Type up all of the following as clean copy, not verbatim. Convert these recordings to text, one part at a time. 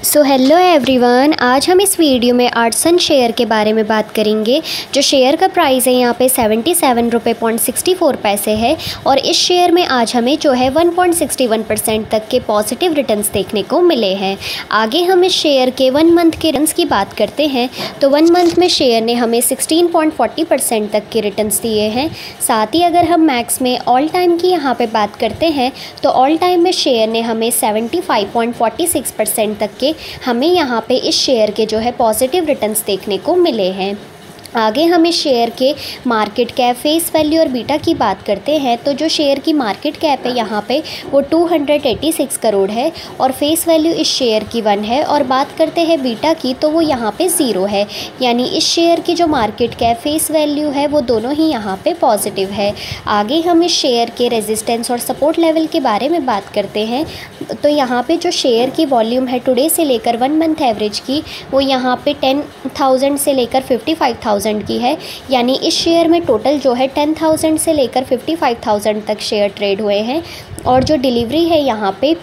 So hello everyone, आज हम इस वीडियो में आर्टसन शेयर के बारे में बात करेंगे। जो शेयर का प्राइस है यहाँ पे 77 रुपये 64 पैसे है और इस शेयर में आज हमें जो है 1.61% तक के पॉजिटिव रिटर्न्स देखने को मिले हैं। आगे हम इस शेयर के 1 मंथ के रिटर्न्स की बात करते हैं तो 1 मंथ में शेयर ने हमें 16.40% तक के रिटर्न्स दिए हैं। साथ ही अगर हम मैक्स में ऑल टाइम की यहाँ पे बात करते हैं तो ऑल टाइम में शेयर ने हमें 75.46% तक के हमें यहाँ पे इस शेयर के जो है पॉजिटिव रिटर्न्स देखने को मिले हैं। आगे हम इस शेयर के मार्केट कैप, फेस वैल्यू और बीटा की बात करते हैं तो जो शेयर की मार्केट कैप है यहाँ पे वो 286 करोड़ है और फेस वैल्यू इस शेयर की 1 है। और बात करते हैं बीटा की तो वो यहाँ पे 0 है, यानी इस शेयर की जो मार्केट कैप, फेस वैल्यू है वो दोनों ही यहाँ पे पॉजिटिव है। आगे हम इस शेयर के रेजिस्टेंस और सपोर्ट लेवल के बारे में बात करते हैं तो यहाँ पे जो शेयर की वॉल्यूम है टुडे से लेकर 1 मंथ एवरेज की वो यहाँ पे 10,000 से लेकर 55,000 की है, यानी इस शेयर में टोटल जो है 10,000 से लेकर 55,000 तक शेयर ट्रेड हुए हैं। और जो डिलीवरी है यहाँ पे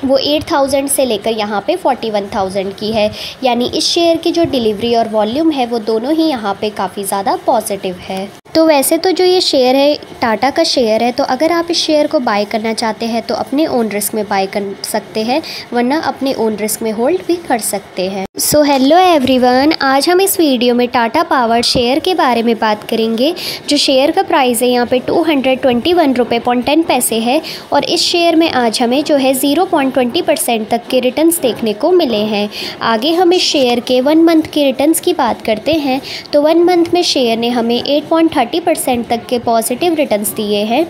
वो 8,000 से लेकर यहाँ पे 41,000 की है, यानी इस शेयर की जो डिलीवरी और वॉल्यूम है वो दोनों ही यहाँ पे काफ़ी ज़्यादा पॉजिटिव है। तो वैसे तो जो ये शेयर है टाटा का शेयर है, तो अगर आप इस शेयर को बाय करना चाहते हैं तो अपने ओन रिस्क में बाय कर सकते हैं, वरना अपने ओन रिस्क में होल्ड भी कर सकते हैं। सो हेलो एवरीवन, आज हम इस वीडियो में टाटा पावर शेयर के बारे में बात करेंगे। जो शेयर का प्राइस है यहाँ पे 221 रुपये 10 पैसे है और इस शेयर में आज हमें जो है 0.20% तक के रिटर्न्स देखने को मिले हैं। आगे हम इस शेयर के 1 मंथ के रिटर्न्स की बात करते हैं तो 1 मंथ में शेयर ने हमें 8.30% तक के पॉजिटिव रिटर्न्स दिए हैं।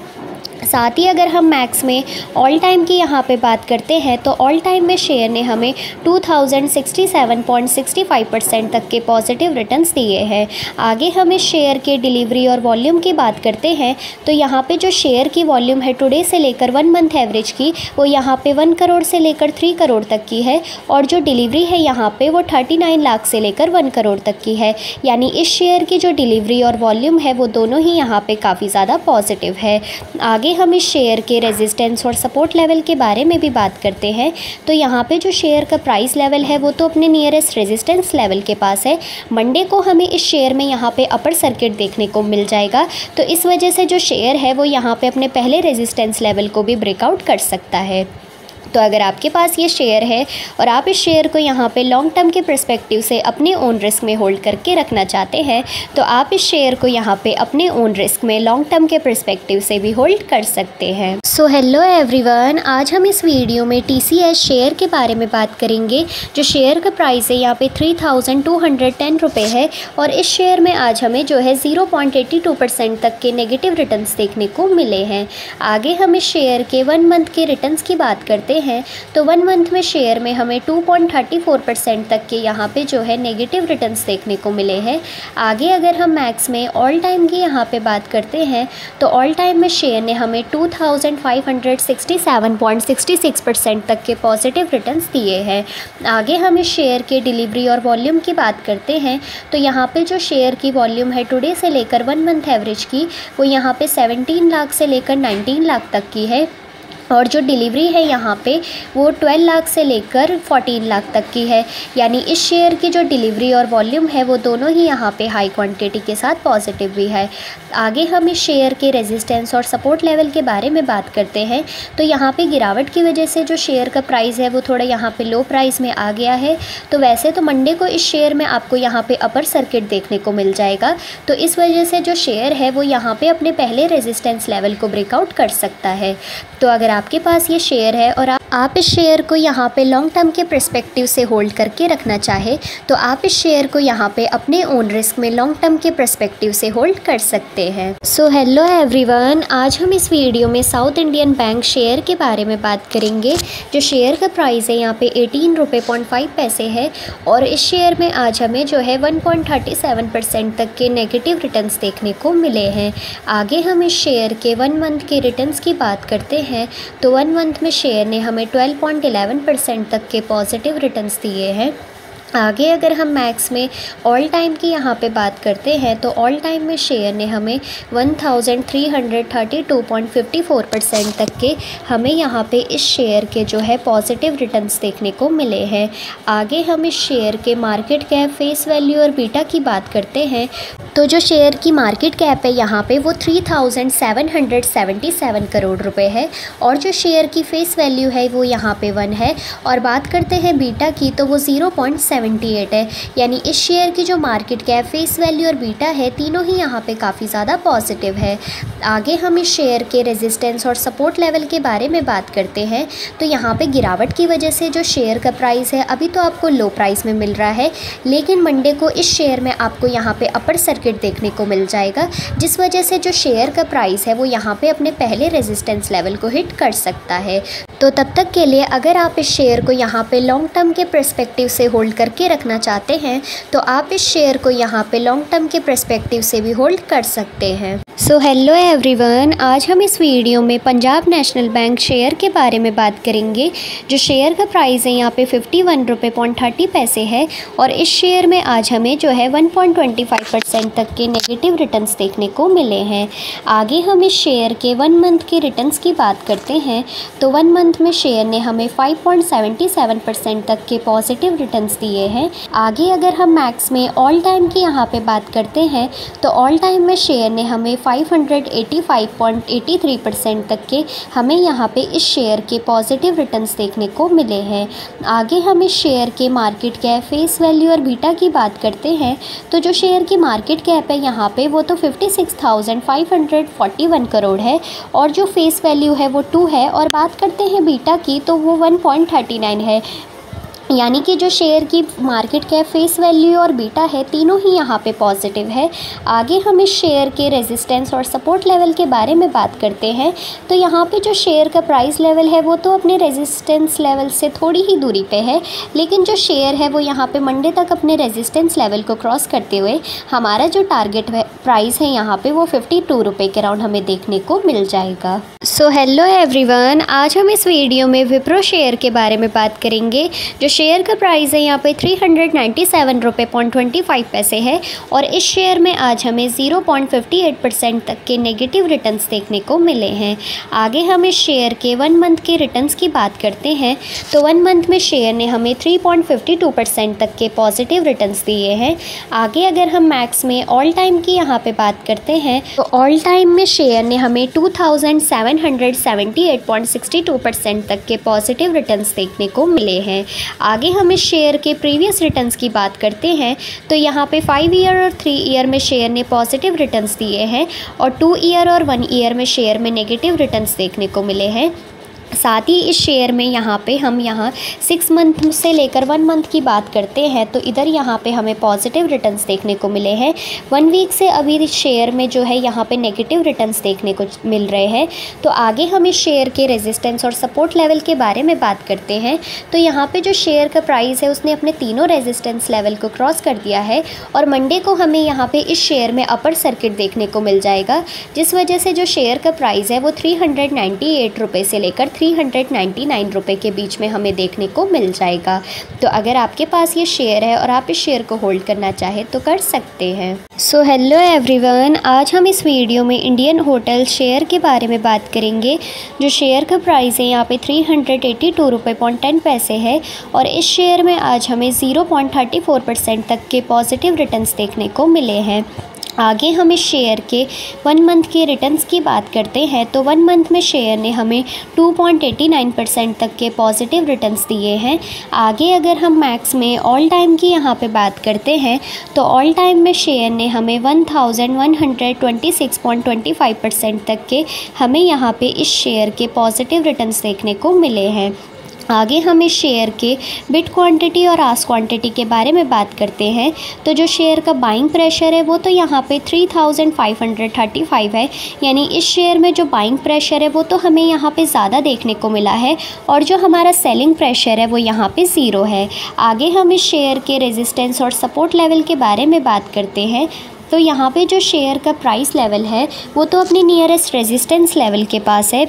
साथ ही अगर हम मैक्स में ऑल टाइम की यहाँ पे बात करते हैं तो ऑल टाइम में शेयर ने हमें 2067.65% तक के पॉजिटिव रिटर्न्स दिए हैं। आगे हम इस शेयर के डिलीवरी और वॉल्यूम की बात करते हैं तो यहाँ पे जो शेयर की वॉल्यूम है टुडे से लेकर 1 मंथ एवरेज की वो यहाँ पे 1 करोड़ से लेकर 3 करोड़ तक की है और जो डिलीवरी है यहाँ पे वो 39 लाख से लेकर 1 करोड़ तक की है, यानी इस शेयर की जो डिलीवरी और वॉल्यूम है वो दोनों ही यहाँ पे काफ़ी ज़्यादा पॉजिटिव है। आगे हम इस शेयर के रेजिस्टेंस और सपोर्ट लेवल के बारे में भी बात करते हैं तो यहाँ पे जो शेयर का प्राइस लेवल है वो तो अपने नियरेस्ट रेजिस्टेंस लेवल के पास है। मंडे को हमें इस शेयर में यहाँ पे अपर सर्किट देखने को मिल जाएगा, तो इस वजह से जो शेयर है वो यहाँ पे अपने पहले रेजिस्टेंस लेवल को भी ब्रेकआउट कर सकता है। तो अगर आपके पास ये शेयर है और आप इस शेयर को यहाँ पे लॉन्ग टर्म के पर्सपेक्टिव से अपने ओन रिस्क में होल्ड करके रखना चाहते हैं तो आप इस शेयर को यहाँ पे अपने ओन रिस्क में लॉन्ग टर्म के पर्सपेक्टिव से भी होल्ड कर सकते हैं। सो हेलो एवरीवन, आज हम इस वीडियो में TCS शेयर के बारे में बात करेंगे। जो शेयर का प्राइस है यहाँ पे 3,210 रुपये है और इस शेयर में आज हमें जो है 0.82% तक के नेगेटिव रिटर्न्स देखने को मिले हैं। आगे हम इस शेयर के 1 मंथ के रिटर्न्स की बात करते हैं तो 1 मंथ में शेयर में हमें 2.34% तक के यहाँ पे जो है नेगेटिव रिटर्न्स देखने को मिले हैं। आगे अगर हम मैक्स में ऑल टाइम की यहाँ पे बात करते हैं तो ऑल टाइम में शेयर ने हमें 2,567.66% तक के पॉजिटिव रिटर्न्स दिए हैं। आगे हम इस शेयर के डिलीवरी और वॉल्यूम की बात करते हैं तो यहाँ पे जो शेयर की वॉल्यूम है टुडे से लेकर 1 मंथ एवरेज की वो यहाँ पे 17 लाख से लेकर 19 लाख तक की है और जो डिलीवरी है यहाँ पे वो 12 लाख से लेकर 14 लाख तक की है, यानी इस शेयर की जो डिलीवरी और वॉल्यूम है वो दोनों ही यहाँ पे हाई क्वांटिटी के साथ पॉजिटिव भी है। आगे हम इस शेयर के रेजिस्टेंस और सपोर्ट लेवल के बारे में बात करते हैं तो यहाँ पे गिरावट की वजह से जो शेयर का प्राइस है वो थोड़ा यहाँ पे लो प्राइस में आ गया है। तो वैसे तो मंडे को इस शेयर में आपको यहाँ पे अपर सर्किट देखने को मिल जाएगा, तो इस वजह से जो शेयर है वो यहाँ पे अपने पहले रेजिस्टेंस लेवल को ब्रेकआउट कर सकता है। तो अगर आपके पास ये शेयर है और आप इस शेयर को यहाँ पे लॉन्ग टर्म के पर्सपेक्टिव से होल्ड करके रखना चाहे तो आप इस शेयर को यहाँ पे अपने ओन रिस्क में लॉन्ग टर्म के पर्सपेक्टिव से होल्ड कर सकते हैं। सो हेलो एवरीवन, आज हम इस वीडियो में साउथ इंडियन बैंक शेयर के बारे में बात करेंगे। जो शेयर का प्राइस है यहाँ पे 18 रुपये 5 पैसे है और इस शेयर में आज हमें जो है 1.37% तक के नेगेटिव रिटर्न्स देखने को मिले हैं। आगे हम इस शेयर के 1 मंथ के रिटर्न्स की बात करते हैं तो 1 मंथ में शेयर ने हमें 12.11% तक के पॉजिटिव रिटर्न्स दिए हैं। आगे अगर हम मैक्स में ऑल टाइम की यहाँ पे बात करते हैं तो ऑल टाइम में शेयर ने हमें 1332.54% तक के हमें यहाँ पे इस शेयर के जो है पॉजिटिव रिटर्न्स देखने को मिले हैं। आगे हम इस शेयर के मार्केट कैप, फेस वैल्यू और बीटा की बात करते हैं तो जो शेयर की मार्केट कैप है यहाँ पे वो 3777 करोड़ रुपए है और जो शेयर की फेस वैल्यू है वो यहाँ पे 1 है। और बात करते हैं बीटा की तो वो 0.78 है, यानी इस शेयर की जो मार्केट कैप, फेस वैल्यू और बीटा है तीनों ही यहाँ पे काफ़ी ज़्यादा पॉजिटिव है। आगे हम इस शेयर के रेजिस्टेंस और सपोर्ट लेवल के बारे में बात करते हैं तो यहाँ पे गिरावट की वजह से जो शेयर का प्राइस है अभी तो आपको लो प्राइस में मिल रहा है, लेकिन मंडे को इस शेयर में आपको यहाँ पे अपर सर्किट देखने को मिल जाएगा, जिस वजह से जो शेयर का प्राइस है वो यहाँ पे अपने पहले रेजिस्टेंस लेवल को हिट कर सकता है। तो तब तक के लिए अगर आप इस शेयर को यहाँ पे लॉन्ग टर्म के पर्सपेक्टिव से होल्ड करके रखना चाहते हैं तो आप इस शेयर को यहाँ पे लॉन्ग टर्म के पर्सपेक्टिव से भी होल्ड कर सकते हैं। सो हेलो एवरीवन, आज हम इस वीडियो में पंजाब नेशनल बैंक शेयर के बारे में बात करेंगे। जो शेयर का प्राइस है यहाँ पे 51 रुपये 30 पैसे है और इस शेयर में आज हमें जो है 1.25% तक के नेगेटिव रिटर्न्स देखने को मिले हैं। आगे हम इस शेयर के 1 मंथ के रिटर्न्स की बात करते हैं तो 1 मंथ में शेयर ने हमें 5.77% तक के पॉजिटिव रिटर्न्स दिए हैं। आगे अगर हम मैक्स में ऑल टाइम की यहाँ पे बात करते हैं तो ऑल टाइम में शेयर ने हमें 585.83% तक के हमें यहाँ पे इस शेयर के पॉजिटिव रिटर्न्स देखने को मिले हैं। आगे हम इस शेयर के मार्केट कैप, फेस वैल्यू और बीटा की बात करते हैं तो जो शेयर की मार्केट कैप है यहाँ पे वो तो 56,541 करोड़ है और जो फेस वैल्यू है वो 2 है और बात करते हैं बीटा की तो वो 1.39 है, यानी कि जो शेयर की मार्केट कैप, फेस वैल्यू और बीटा है तीनों ही यहाँ पे पॉजिटिव है। आगे हम इस शेयर के रेजिस्टेंस और सपोर्ट लेवल के बारे में बात करते हैं तो यहाँ पे जो शेयर का प्राइस लेवल है वो तो अपने रेजिस्टेंस लेवल से थोड़ी ही दूरी पे है, लेकिन जो शेयर है वो यहाँ पे मंडे तक अपने रेजिस्टेंस लेवल को क्रॉस करते हुए हमारा जो टारगेट प्राइस है यहाँ पे वो 52 रुपये के राउंड हमें देखने को मिल जाएगा। सो हेलो एवरीवन, आज हम इस वीडियो में विप्रो शेयर के बारे में बात करेंगे। जो शेयर का प्राइस है यहाँ पे 397 रुपये 25 पैसे है और इस शेयर में आज हमें 0.58% तक के नेगेटिव रिटर्न्स देखने को मिले हैं। आगे हम इस शेयर के 1 मंथ के रिटर्न्स की बात करते हैं तो 1 मंथ में शेयर ने हमें 3.52% तक के पॉजिटिव रिटर्न्स दिए हैं। आगे अगर हम मैक्स में ऑल टाइम की यहाँ पे बात करते हैं तो ऑल टाइम में शेयर ने हमें 2778.62% तक के पॉजिटिव रिटर्न्स देखने को मिले हैं। आगे हम इस शेयर के प्रीवियस रिटर्न्स की बात करते हैं तो यहाँ पे 5 ईयर और 3 ईयर में शेयर ने पॉजिटिव रिटर्न्स दिए हैं और 2 ईयर और 1 ईयर में शेयर में नेगेटिव रिटर्न्स देखने को मिले हैं। साथ ही इस शेयर में यहाँ पे हम 6 मंथ से लेकर 1 मंथ की बात करते हैं तो इधर यहाँ पे हमें पॉजिटिव रिटर्न्स देखने को मिले हैं। 1 वीक से अभी इस शेयर में जो है यहाँ पे नेगेटिव रिटर्न्स देखने को मिल रहे हैं। तो आगे हम इस शेयर के रेजिस्टेंस और सपोर्ट लेवल के बारे में बात करते हैं तो यहाँ पे जो शेयर का प्राइस है उसने अपने तीनों रेजिस्टेंस लेवल को क्रॉस कर दिया है और मंडे को हमें यहाँ पे इस शेयर में अपर सर्किट देखने को मिल जाएगा, जिस वजह से जो शेयर का प्राइस है वो 398 रुपये से लेकर 399 रुपये के बीच में हमें देखने को मिल जाएगा। तो अगर आपके पास ये शेयर है और आप इस शेयर को होल्ड करना चाहें तो कर सकते हैं। सो हेलो एवरीवन, आज हम इस वीडियो में इंडियन होटल शेयर के बारे में बात करेंगे। जो शेयर का प्राइस है यहाँ पे 382 रुपये 10 पैसे है और इस शेयर में आज हमें 0.34% तक के पॉजिटिव रिटर्न्स देखने को मिले हैं। आगे हम इस शेयर के 1 मंथ के रिटर्न्स की बात करते हैं तो 1 मंथ में शेयर ने हमें 2.89% तक के पॉजिटिव रिटर्न्स दिए हैं। आगे अगर हम मैक्स में ऑल टाइम की यहाँ पे बात करते हैं तो ऑल टाइम में शेयर ने हमें 1126.25% तक के हमें यहाँ पे इस शेयर के पॉजिटिव रिटर्न्स देखने को मिले हैं। आगे हम इस शेयर के बिड क्वांटिटी और आस्क क्वांटिटी के बारे में बात करते हैं तो जो शेयर का बाइंग प्रेशर है वो तो यहाँ पे 3535 है, यानी इस शेयर में जो बाइंग प्रेशर है वो तो हमें यहाँ पे ज़्यादा देखने को मिला है और जो हमारा सेलिंग प्रेशर है वो यहाँ पे 0 है। आगे हम इस शेयर के रेजिस्टेंस और सपोर्ट लेवल के बारे में बात करते हैं तो यहाँ पे जो शेयर का प्राइस लेवल है वो तो अपने नियरेस्ट रेजिस्टेंस लेवल के पास है।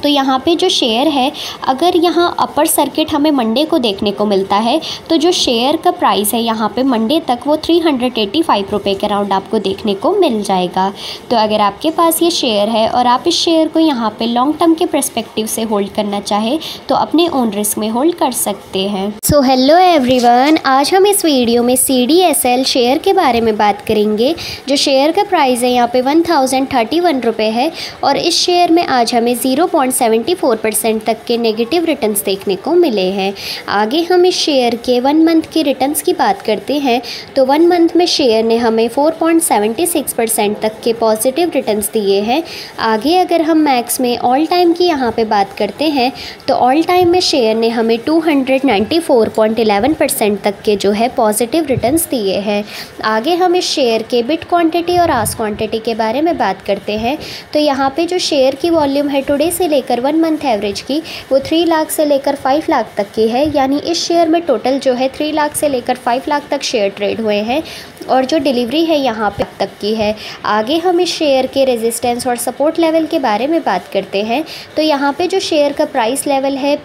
तो यहाँ पे जो शेयर है, अगर यहाँ अपर सर्किट हमें मंडे को देखने को मिलता है तो जो शेयर का प्राइस है यहाँ पे मंडे तक वो 385 रुपये के अराउंड आपको देखने को मिल जाएगा। तो अगर आपके पास ये शेयर है और आप इस शेयर को यहाँ पे लॉन्ग टर्म के पर्सपेक्टिव से होल्ड करना चाहे तो अपने ओन रिस्क में होल्ड कर सकते हैं। सो हेलो एवरीवन, आज हम इस वीडियो में CDSL शेयर के बारे में बात करेंगे। जो शेयर का प्राइस है यहाँ पे 1031 रुपये है और इस शेयर में आज हमें 0.74% तक के नेगेटिव रिटर्न्स देखने को मिले हैं। आगे हम इस शेयर के 1 मंथ की रिटर्न्स की बात करते हैं तो 1 मंथ में शेयर ने हमें 4.76% तक के पॉजिटिव रिटर्न्स दिए हैं। आगे अगर हम मैक्स में ऑल टाइम की यहाँ पे बात करते हैं तो ऑल टाइम में शेयर ने हमें 294.11% तक के जो है पॉजिटिव रिटर्न्स दिए हैं। आगे हम इस शेयर के बिट क्वांटिटी और आस्क क्वांटिटी के बारे में बात करते हैं तो यहाँ पे जो शेयर की वॉल्यूम है टुडे से लेकर 1 मंथ एवरेज की वो 3 लाख से लेकर 5 लाख तक की है। यानी इस शेयर में टोटल जो है 3 लाख से लेकर 5 लाख तक शेयर ट्रेड हुए हैं और जो डिलीवरी है यहाँ पे तक की है। आगे हम इस शेयर के रेजिस्टेंस और सपोर्ट लेवल के बारे में बात करते हैं तो यहाँ पे जो शेयर का प्राइस लेवल है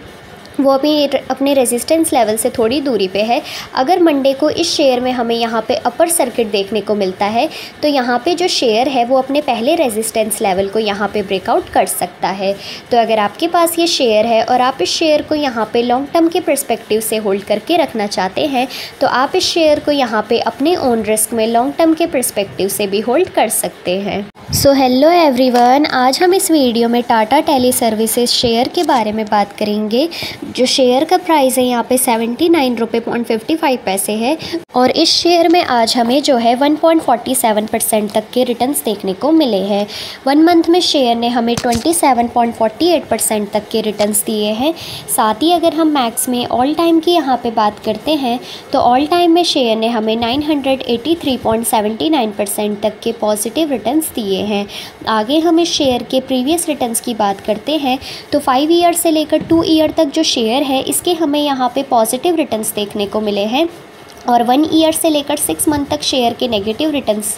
वो अभी अपने रेजिस्टेंस लेवल से थोड़ी दूरी पे है। अगर मंडे को इस शेयर में हमें यहाँ पे अपर सर्किट देखने को मिलता है तो यहाँ पे जो शेयर है वो अपने पहले रेजिस्टेंस लेवल को यहाँ पे ब्रेकआउट कर सकता है। तो अगर आपके पास ये शेयर है और आप इस शेयर को यहाँ पे लॉन्ग टर्म के पर्सपेक्टिव से होल्ड करके रखना चाहते हैं तो आप इस शेयर को यहाँ पे अपने ओन रिस्क में लॉन्ग टर्म के पर्सपेक्टिव से भी होल्ड कर सकते हैं। सो हेलो एवरीवन, आज हम इस वीडियो में टाटा टेली सर्विसेज शेयर के बारे में बात करेंगे। जो शेयर का प्राइस है यहाँ पे 79.55 रुपये है और इस शेयर में आज हमें जो है 1.47% तक के रिटर्न्स देखने को मिले हैं। 1 मंथ में शेयर ने हमें 27.48% तक के रिटर्न्स दिए हैं। साथ ही अगर हम मैक्स में ऑल टाइम की यहाँ पे बात करते हैं तो ऑल टाइम में शेयर ने हमें 983.79% तक के पॉजिटिव रिटर्न्स दिए हैं। आगे हम इस शेयर के प्रीवियस रिटर्न्स की बात करते हैं तो 5 ईयर से लेकर 2 ईयर तक जो शेयर है इसके हमें यहाँ पे पॉजिटिव रिटर्न्स देखने को मिले हैं और 1 ईयर से लेकर 6 मंथ तक शेयर के नेगेटिव रिटर्न्स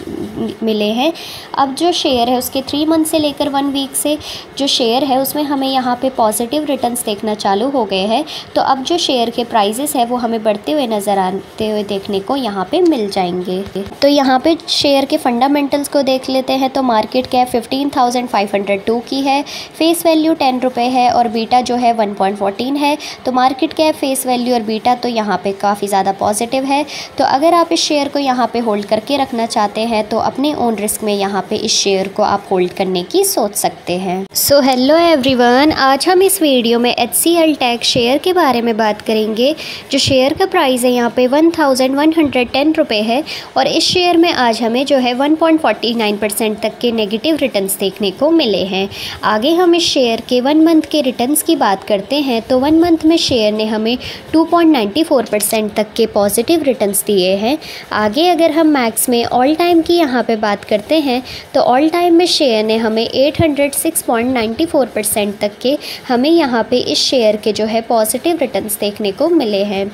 मिले हैं। अब जो शेयर है उसके 3 मंथ से लेकर 1 वीक से जो शेयर है उसमें हमें यहाँ पे पॉजिटिव रिटर्न्स देखना चालू हो गए हैं। तो अब जो शेयर के प्राइसेस है वो हमें बढ़ते हुए नज़र आते हुए देखने को यहाँ पे मिल जाएंगे। तो यहाँ पे शेयर के फंडामेंटल्स को देख लेते हैं तो मार्केट कैप 15,502 की है, फेस वैल्यू 10 रुपये है और बीटा जो है 1.14 है। तो मार्केट कैप, फेस वैल्यू और बीटा तो यहाँ पे काफ़ी ज़्यादा पॉजिटिव है। तो अगर आप इस शेयर को यहाँ पे होल्ड करके रखना चाहते हैं तो अपने ओन रिस्क में यहाँ पे इस शेयर को आप होल्ड करने की सोच सकते हैं। सो हेलो एवरीवन, आज हम इस वीडियो में HCL टेक शेयर के बारे में बात करेंगे। जो शेयर का प्राइस है यहाँ पे 1110 रुपये है और इस शेयर में आज हमें जो है 1.49% तक के नेगेटिव रिटर्न्स देखने को मिले हैं। आगे हम इस शेयर के 1 मंथ के रिटर्न्स की बात करते हैं तो 1 मंथ में शेयर ने हमें 2.94% तक के पॉजिटिव रिटर्न्स दिए हैं। आगे अगर हम मैक्स में ऑल टाइम की यहाँ पे बात करते हैं तो ऑल टाइम में शेयर ने हमें 806.94% तक के हमें यहाँ पे इस शेयर के जो है पॉजिटिव रिटर्न्स देखने को मिले हैं।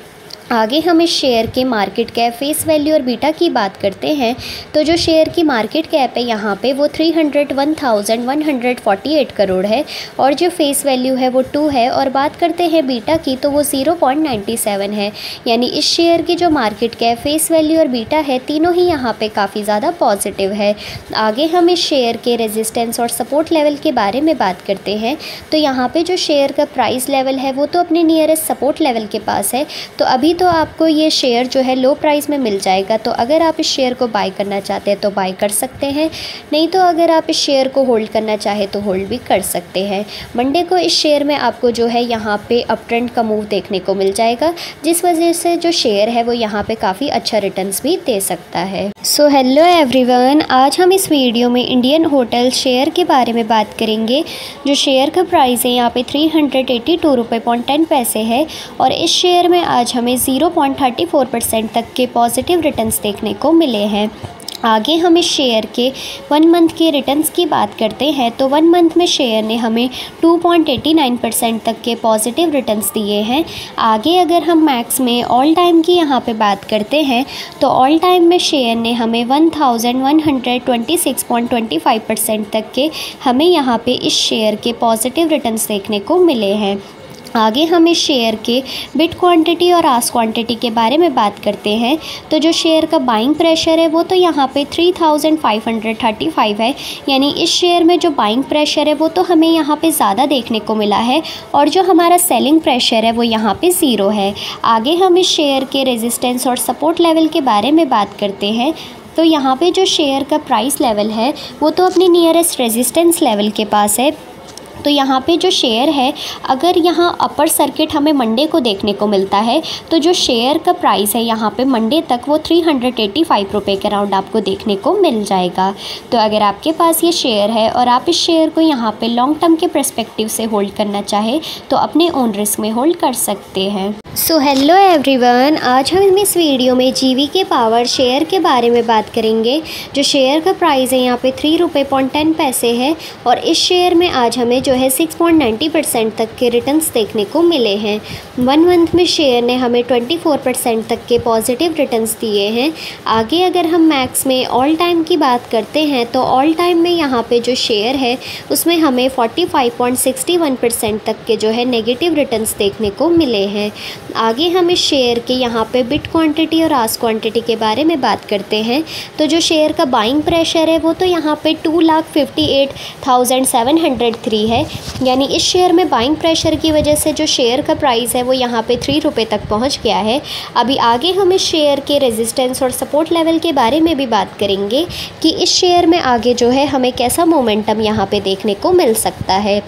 आगे हम इस शेयर के मार्केट कैप, फेस वैल्यू और बीटा की बात करते हैं तो जो शेयर की मार्केट कैप है यहाँ पे वो 301,148 करोड़ है और जो फेस वैल्यू है वो 2 है और बात करते हैं बीटा की तो वो 0.97 है। यानी इस शेयर की जो मार्केट कैप, फेस वैल्यू और बीटा है तीनों ही यहाँ पे काफ़ी ज़्यादा पॉजिटिव है। आगे हम इस शेयर के रेजिस्टेंस और सपोर्ट लेवल के बारे में बात करते हैं तो यहाँ पे जो शेयर का प्राइस लेवल है वो तो अपने नियरेस्ट सपोर्ट लेवल के पास है। तो अभी तो आपको ये शेयर जो है लो प्राइस में मिल जाएगा। तो अगर आप इस शेयर को बाय करना चाहते हैं तो बाय कर सकते हैं, नहीं तो अगर आप इस शेयर को होल्ड करना चाहे तो होल्ड भी कर सकते हैं। मंडे को इस शेयर में आपको जो है यहाँ पे अप ट्रेंड का मूव देखने को मिल जाएगा, जिस वजह से जो शेयर है वो यहाँ पे काफ़ी अच्छा रिटर्न्स भी दे सकता है। सो हेलो एवरीवन, आज हम इस वीडियो में इंडियन होटल शेयर के बारे में बात करेंगे। जो शेयर का प्राइस है यहाँ पे 382 रुपये 10 पैसे है और इस शेयर में आज हमें 0.34% तक के पॉजिटिव रिटर्न्स देखने को मिले हैं। आगे हम इस शेयर के 1 मंथ के रिटर्न्स की बात करते हैं तो 1 मंथ में शेयर ने हमें 2.89% तक के पॉजिटिव रिटर्न्स दिए हैं। आगे अगर हम मैक्स में ऑल टाइम की यहाँ पे बात करते हैं तो ऑल टाइम में शेयर ने हमें 1126.25% तक के हमें यहाँ पे इस शेयर के पॉजिटिव रिटर्न्स देखने को मिले हैं। आगे हम इस शेयर के बिड क्वांटिटी और आस्क क्वांटिटी के बारे में बात करते हैं तो जो शेयर का बाइंग प्रेशर है वो तो यहाँ पे 3535 है, यानी इस शेयर में जो बाइंग प्रेशर है वो तो हमें यहाँ पे ज़्यादा देखने को मिला है और जो हमारा सेलिंग प्रेशर है वो यहाँ पे 0 है। आगे हम इस शेयर के रेजिस्टेंस और सपोर्ट लेवल के बारे में बात करते हैं तो यहाँ पे जो शेयर का प्राइस लेवल है वो तो अपने नियरेस्ट रेजिस्टेंस लेवल के पास है। तो यहाँ पे जो शेयर है, अगर यहाँ अपर सर्किट हमें मंडे को देखने को मिलता है तो जो शेयर का प्राइस है यहाँ पे मंडे तक वो 385 रुपये के अराउंड आपको देखने को मिल जाएगा। तो अगर आपके पास ये शेयर है और आप इस शेयर को यहाँ पे लॉन्ग टर्म के पर्सपेक्टिव से होल्ड करना चाहे तो अपने ओन रिस्क में होल्ड कर सकते हैं। सो हेलो एवरीवन, आज हम इस वीडियो में जीवीके पावर शेयर के बारे में बात करेंगे। जो शेयर का प्राइस है यहाँ पे 3 रुपये 10 पैसे है और इस शेयर में आज हमें जो है 6.90% तक के रिटर्न्स देखने को मिले हैं। 1 मंथ में शेयर ने हमें 24% तक के पॉजिटिव रिटर्न्स दिए हैं। आगे अगर हम मैक्स में ऑल टाइम की बात करते हैं तो ऑल टाइम में यहाँ पे जो शेयर है उसमें हमें 45.61% तक के जो है नेगेटिव रिटर्न्स देखने को मिले हैं। आगे हम इस शेयर के यहाँ पे बिड क्वांटिटी और आस्क क्वांटिटी के बारे में बात करते हैं तो जो शेयर का बाइंग प्रेशर है वो तो यहाँ पे 2,58,703 है, यानी इस शेयर में बाइंग प्रेशर की वजह से जो शेयर का प्राइस है वो यहाँ पे 3 रुपये तक पहुँच गया है। अभी आगे हम इस शेयर के रेजिस्टेंस और सपोर्ट लेवल के बारे में भी बात करेंगे कि इस शेयर में आगे जो है हमें कैसा मोमेंटम यहाँ पे देखने को मिल सकता है।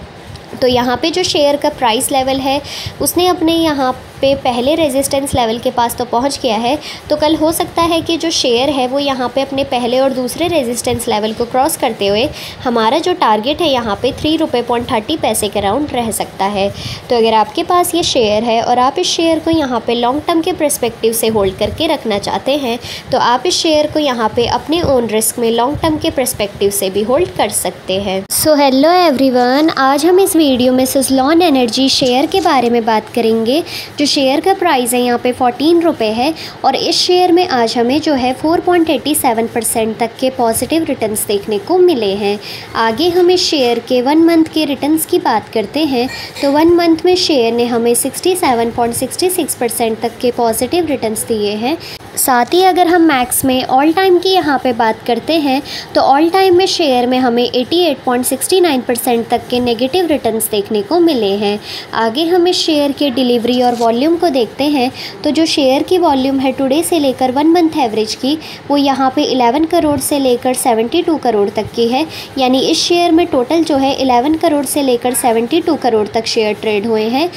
तो यहाँ पे जो शेयर का प्राइस लेवल है उसने अपने यहाँ पे पहले रेजिस्टेंस लेवल के पास तो पहुँच गया है, तो कल हो सकता है कि जो शेयर है वो यहाँ पे अपने पहले और दूसरे रेजिस्टेंस लेवल को क्रॉस करते हुए हमारा जो टारगेट है यहाँ पे 3 रुपये 30 पैसे के अराउंड रह सकता है। तो अगर आपके पास ये शेयर है और आप इस शेयर को यहाँ पे लॉन्ग टर्म के पर्सपेक्टिव से होल्ड करके रखना चाहते हैं तो आप इस शेयर को यहाँ पे अपने ओन रिस्क में लॉन्ग टर्म के पर्सपेक्टिव से भी होल्ड कर सकते हैं। सो हेलो एवरीवन, आज हम इस वीडियो में सुज़लॉन एनर्जी शेयर के बारे में बात करेंगे। जो शेयर का प्राइस है यहाँ पे 14 रुपये है और इस शेयर में आज हमें जो है 4.87% तक के पॉजिटिव रिटर्न्स देखने को मिले हैं। आगे हम इस शेयर के 1 मंथ के रिटर्न्स की बात करते हैं तो 1 मंथ में शेयर ने हमें 67.66% तक के पॉजिटिव रिटर्न्स दिए हैं। साथ ही अगर हम मैक्स में ऑल टाइम की यहाँ पे बात करते हैं तो ऑल टाइम में शेयर में हमें 88.69% तक के नेगेटिव रिटर्न्स देखने को मिले हैं। आगे हम इस शेयर के डिलीवरी और वॉल्यूम को देखते हैं तो जो शेयर की वॉल्यूम है टुडे से लेकर 1 मंथ एवरेज की वो यहाँ पे 11 करोड़ से लेकर 72 करोड़ तक की है, यानी इस शेयर में टोटल जो है 11 करोड़ से लेकर 72 करोड़ तक शेयर ट्रेड हुए हैं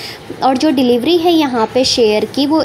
और जो डिलीवरी है यहाँ पे शेयर की वो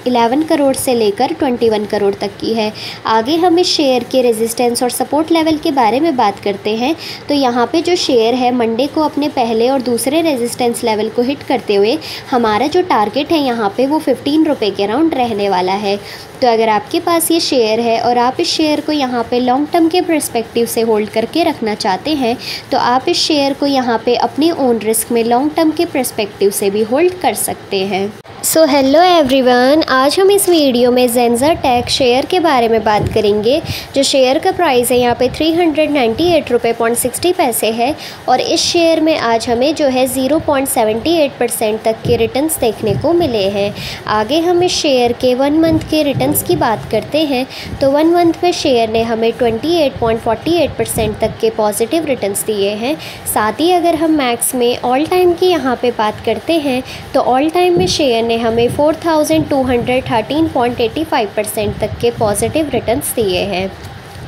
11 करोड़ से लेकर 21 करोड़ तक की है। आगे हम इस शेयर के रेजिस्टेंस और सपोर्ट लेवल के बारे में बात करते हैं तो यहाँ पे जो शेयर है मंडे को अपने पहले और दूसरे रेजिस्टेंस लेवल को हिट करते हुए हमारा जो टारगेट है यहाँ पे वो 15 रुपये के अराउंड रहने वाला है। तो अगर आपके पास ये शेयर है और आप इस शेयर को यहाँ पे लॉन्ग टर्म के पर्सपेक्टिव से होल्ड करके रखना चाहते हैं तो आप इस शेयर को यहाँ पे अपने ओन रिस्क में लॉन्ग टर्म के पर्सपेक्टिव से भी होल्ड कर सकते हैं। सो हेलो एवरीवन, आज हम इस वीडियो में जेंसर टेक शेयर के बारे में बात करेंगे। जो शेयर का प्राइस है यहाँ पे 398 रुपये 60 पैसे है और इस शेयर में आज हमें जो है 0.78% तक के रिटर्न्स देखने को मिले हैं। आगे हम इस शेयर के 1 मंथ के रिटर्न्स की बात करते हैं तो 1 मंथ में शेयर ने हमें 28.48% तक के पॉजिटिव रिटर्न्स दिए हैं। साथ ही अगर हम मैक्स में ऑल टाइम की यहाँ पे बात करते हैं तो ऑल टाइम में शेयर ने हमें 4213.85% तक के पॉजिटिव रिटर्न्स दिए हैं।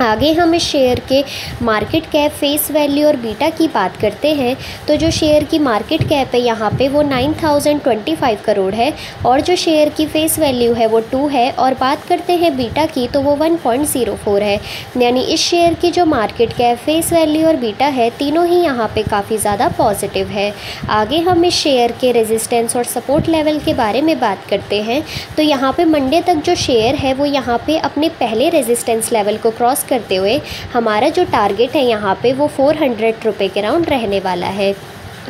आगे हम इस शेयर के मार्केट कैप, फेस वैल्यू और बीटा की बात करते हैं। तो जो शेयर की मार्केट कैप है यहाँ पे वो 9025 करोड़ है और जो शेयर की फेस वैल्यू है वो 2 है और बात करते हैं बीटा की तो वो 1.04 है। यानी इस शेयर की जो मार्केट कैप, फेस वैल्यू और बीटा है तीनों ही यहाँ पे काफ़ी ज़्यादा पॉजिटिव है। आगे हम इस शेयर के रेजिस्टेंस और सपोर्ट लेवल के बारे में बात करते हैं। तो यहाँ पे मंडे तक जो शेयर है वो यहाँ पे अपने पहले रेजिस्टेंस लेवल को क्रॉस करते हुए हमारा जो टारगेट है यहाँ पे वो 400 रुपये के राउंड रहने वाला है।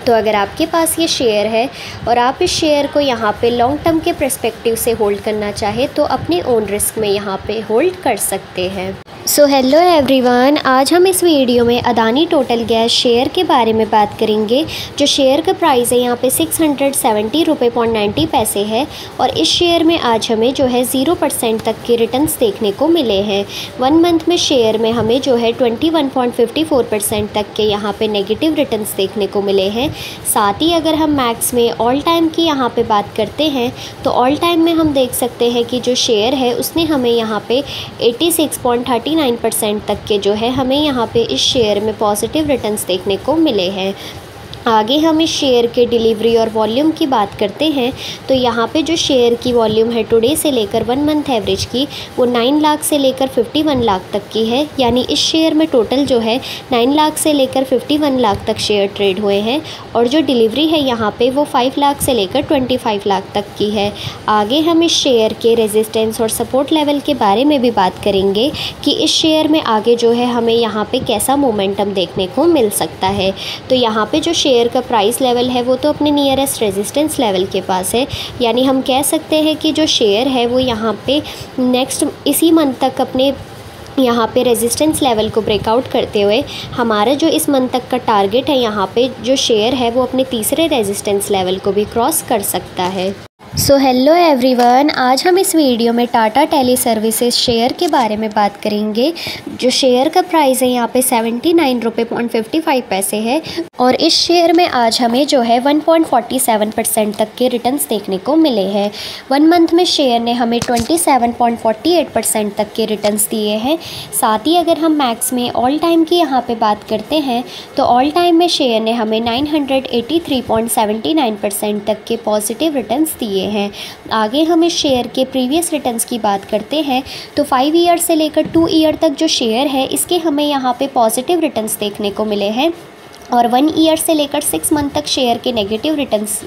तो अगर आपके पास ये शेयर है और आप इस शेयर को यहाँ पे लॉन्ग टर्म के पर्सपेक्टिव से होल्ड करना चाहे तो अपने ओन रिस्क में यहाँ पे होल्ड कर सकते हैं। सो हेलो एवरीवन, आज हम इस वीडियो में अदानी टोटल गैस शेयर के बारे में बात करेंगे। जो शेयर का प्राइस है यहाँ पे 670 रुपये 90 पैसे है और इस शेयर में आज हमें जो है 0% तक के रिटर्न्स देखने को मिले हैं। 1 मंथ में शेयर में हमें जो है 21.54% तक के यहाँ पे नेगेटिव रिटर्न्स देखने को मिले हैं। साथ ही अगर हम मैक्स में ऑल टाइम की यहाँ पे बात करते हैं तो ऑल टाइम में हम देख सकते हैं कि जो शेयर है उसने हमें यहाँ पे 86.39% तक के जो है हमें यहाँ पे इस शेयर में पॉजिटिव रिटर्न्स देखने को मिले हैं। आगे हम इस शेयर के डिलीवरी और वॉल्यूम की बात करते हैं। तो यहाँ पे जो शेयर की वॉल्यूम है टुडे से लेकर 1 मंथ एवरेज की वो 9 लाख से लेकर 51 लाख तक की है। यानी इस शेयर में टोटल जो है 9 लाख से लेकर 51 लाख तक शेयर ट्रेड हुए हैं और जो डिलीवरी है यहाँ पे वो 5 लाख से लेकर 25 लाख तक की है। आगे हम इस शेयर के रेजिस्टेंस और सपोर्ट लेवल के बारे में भी बात करेंगे कि इस शेयर में आगे जो है हमें यहाँ पे कैसा मोमेंटम देखने को मिल सकता है। तो यहाँ पे जो शेयर का प्राइस लेवल है वो तो अपने नियरेस्ट रेजिस्टेंस लेवल के पास है। यानी हम कह सकते हैं कि जो शेयर है वो यहाँ पे नेक्स्ट इसी मंथ तक अपने यहाँ पे रेजिस्टेंस लेवल को ब्रेकआउट करते हुए हमारा जो इस मंथ तक का टारगेट है यहाँ पे जो शेयर है वो अपने तीसरे रेजिस्टेंस लेवल को भी क्रॉस कर सकता है। सो हेलो एवरीवन, आज हम इस वीडियो में टाटा टेली सर्विसेज शेयर के बारे में बात करेंगे। जो शेयर का प्राइस है यहाँ पे 79 रुपये 55 पैसे है और इस शेयर में आज हमें जो है 1.47% तक के रिटर्न्स देखने को मिले हैं। 1 मंथ में शेयर ने हमें 27.48% तक के रिटर्न्स दिए हैं। साथ ही अगर हम मैक्स में ऑल टाइम की यहाँ पे बात करते हैं तो ऑल टाइम में शेयर ने हमें 983.79% तक के पॉजिटिव रिटर्न्स दिए हैं। आगे हम इस शेयर के प्रीवियस रिटर्न्स की बात करते हैं तो 5 ईयर से लेकर 2 ईयर तक जो शेयर है इसके हमें यहाँ पे पॉजिटिव रिटर्न्स देखने को मिले हैं और 1 ईयर से लेकर 6 मंथ तक शेयर के नेगेटिव रिटर्न्स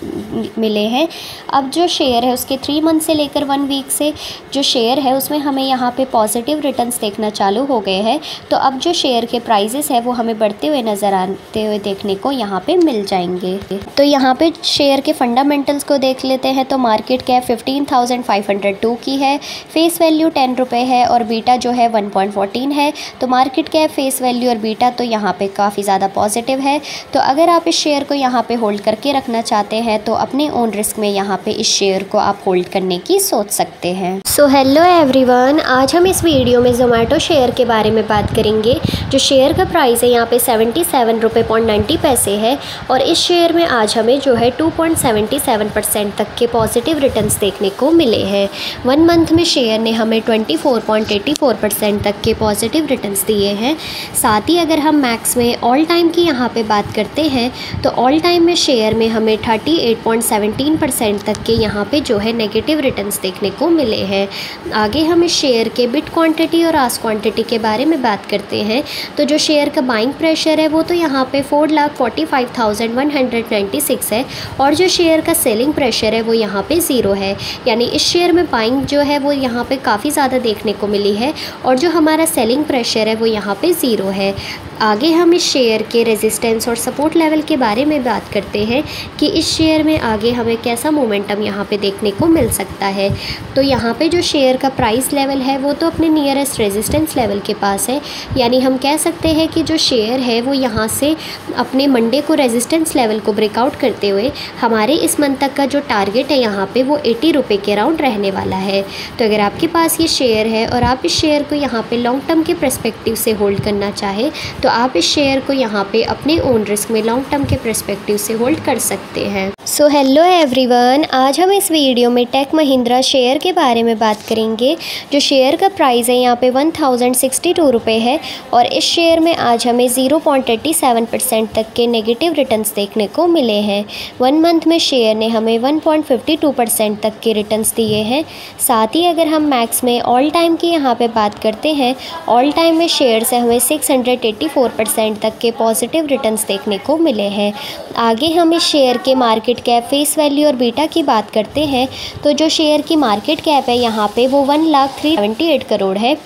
मिले हैं। अब जो शेयर है उसके 3 मंथ से लेकर 1 वीक से जो शेयर है उसमें हमें यहाँ पे पॉजिटिव रिटर्न्स देखना चालू हो गए हैं। तो अब जो शेयर के प्राइसेस है वो हमें बढ़ते हुए नज़र आते हुए देखने को यहाँ पे मिल जाएंगे। तो यहाँ पे शेयर के फंडामेंटल्स को देख लेते हैं। तो मार्केट कैप 15,502 की है, फेस वैल्यू 10 रुपये है और बीटा जो है 1.14 है। तो मार्केट कैप, फेस वैल्यू और बीटा तो यहाँ पे काफ़ी ज़्यादा पॉजिटिव है। तो अगर आप इस शेयर को यहाँ पे होल्ड करके रखना चाहते हैं तो अपने ओन रिस्क में यहाँ पे इस शेयर को आप होल्ड करने की सोच सकते हैं। सो हेलो एवरीवन, आज हम इस वीडियो में जोमेटो शेयर के बारे में बात करेंगे। जो शेयर का प्राइस है यहाँ पे 77 रुपये 90 पैसे है और इस शेयर में आज हमें जो है 2.77% तक के पॉजिटिव रिटर्न्स देखने को मिले हैं। 1 मंथ में शेयर ने हमें 24.84% तक के पॉजिटिव रिटर्न्स दिए हैं। साथ ही अगर हम मैक्स में ऑल टाइम की यहाँ पे बात करते हैं तो ऑल टाइम में शेयर में हमें 38.17% तक के यहाँ पे जो है नेगेटिव रिटर्न्स देखने को मिले हैं। आगे हम इस शेयर के बिट क्वांटिटी और आस्क क्वांटिटी के बारे में बात करते हैं। तो जो शेयर का बाइंग प्रेशर है वो तो यहाँ पे 4,45,196 है और जो शेयर का सेलिंग प्रेशर है वो यहाँ पे 0 है। यानी इस शेयर में बाइंग जो है वो यहाँ पे काफ़ी ज़्यादा देखने को मिली है और जो हमारा सेलिंग प्रेशर है वो यहाँ पे 0 है। आगे हम इस शेयर के रेजिस्टेंस और सपोर्ट लेवल के बारे में बात करते हैं कि इस शेयर में आगे हमें कैसा मोमेंटम यहाँ पे देखने को मिल सकता है। तो यहाँ पे जो शेयर का प्राइस लेवल है वो तो अपने नियरेस्ट रेजिस्टेंस लेवल के पास है। यानी हम कह सकते हैं कि जो शेयर है वो यहाँ से अपने मंडे को रेजिस्टेंस लेवल को ब्रेकआउट करते हुए हमारे इस मंथ तक का जो टारगेट है यहाँ पे वो 80 रुपये के अराउंड रहने वाला है। तो अगर आपके पास ये शेयर है और आप इस शेयर को यहाँ पे लॉन्ग टर्म के पर्सपेक्टिव से होल्ड करना चाहे तो आप इस शेयर को यहाँ पे अपने ओन रिस्क में लॉन्ग टर्म के पर्सपेक्टिव से होल्ड कर सकते हैं। सो हेलो एवरीवन, आज हम इस वीडियो में टेक महिंद्रा शेयर के बारे में बात करेंगे। जो शेयर का प्राइस है यहाँ पे 1062 रुपये है और इस शेयर में आज हमें 0.87% तक के नेगेटिव रिटर्न्स देखने को मिले हैं। 1 मंथ में शेयर ने हमें 1.52% तक के रिटर्न्स दिए हैं। साथ ही अगर हम मैक्स में ऑल टाइम की यहाँ पे बात करते हैं, ऑल टाइम में शेयर से हमें 684% तक के पॉजिटिव रिटर्न्स देखने को मिले हैं। आगे हम इस शेयर के मार्केट कैप, फेस वैल्यू और बीटा की बात करते हैं तो जो शेयर की मार्केट कैप है यहाँ पे वो 1,03,78 करोड़ है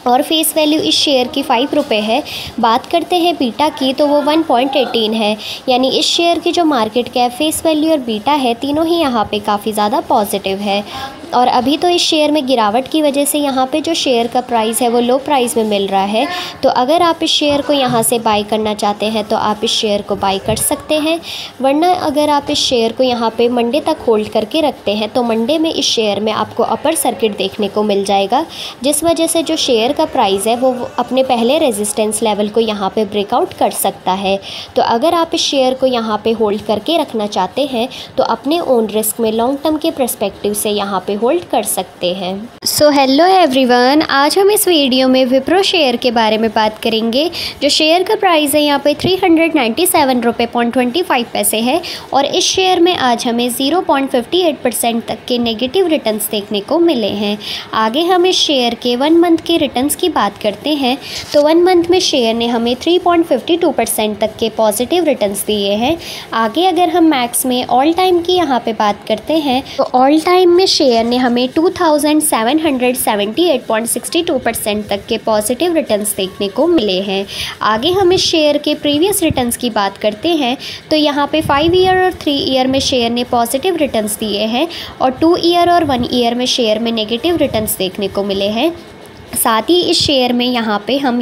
और फेस वैल्यू इस शेयर की 5 रुपये है। बात करते हैं बीटा की तो वो 1.18 है, यानी इस शेयर की जो मार्केट कैप, फेस वैल्यू और बीटा है तीनों ही यहाँ पे काफ़ी ज़्यादा पॉजिटिव है। और अभी तो इस शेयर में गिरावट की वजह से यहाँ पे जो शेयर का प्राइस है वो लो प्राइस में मिल रहा है। तो अगर आप इस शेयर को यहाँ से बाई करना चाहते हैं तो आप इस शेयर को बाई कर सकते हैं, वरना अगर आप इस शेयर को यहाँ पे मंडे तक होल्ड करके रखते हैं तो मंडे में इस शेयर में आपको अपर सर्किट देखने को मिल जाएगा, जिस वजह से जो शेयर का प्राइस है वो अपने पहले रेजिस्टेंस लेवल को यहाँ पे ब्रेकआउट कर सकता है। तो अगर आप इस शेयर को यहाँ पे होल्ड करके रखना चाहते हैं तो अपने ओन रिस्क में लॉन्ग टर्म के पर्सपेक्टिव से यहाँ पे होल्ड कर सकते हैं। सो हेलो एवरीवन, आज हम इस वीडियो में विप्रो शेयर के बारे में बात करेंगे। जो शेयर का प्राइस है यहाँ पे 397 रुपये 25 पैसे है और इस शेयर में आज हमें 0.58% तक के नेगेटिव रिटर्न्स देखने को मिले हैं। आगे हम इस शेयर के 1 मंथ के रिटर्न्स की बात करते हैं तो 1 मंथ में शेयर ने हमें 3.52% तक के पॉजिटिव रिटर्न्स दिए हैं। आगे अगर हम मैक्स में ऑल टाइम की यहाँ पे बात करते हैं तो ऑल टाइम में शेयर ने हमें 2778.62% तक के पॉजिटिव रिटर्न्स देखने को मिले हैं। आगे हम इस शेयर के प्रीवियस रिटर्न्स की बात करते हैं तो यहाँ पे 5 ईयर और 3 ईयर में शेयर ने पॉजिटिव रिटर्न्स दिए हैं और 2 ईयर और 1 ईयर में शेयर में नेगेटिव रिटर्न्स देखने को मिले हैं। साथ ही इस शेयर में यहाँ पे हम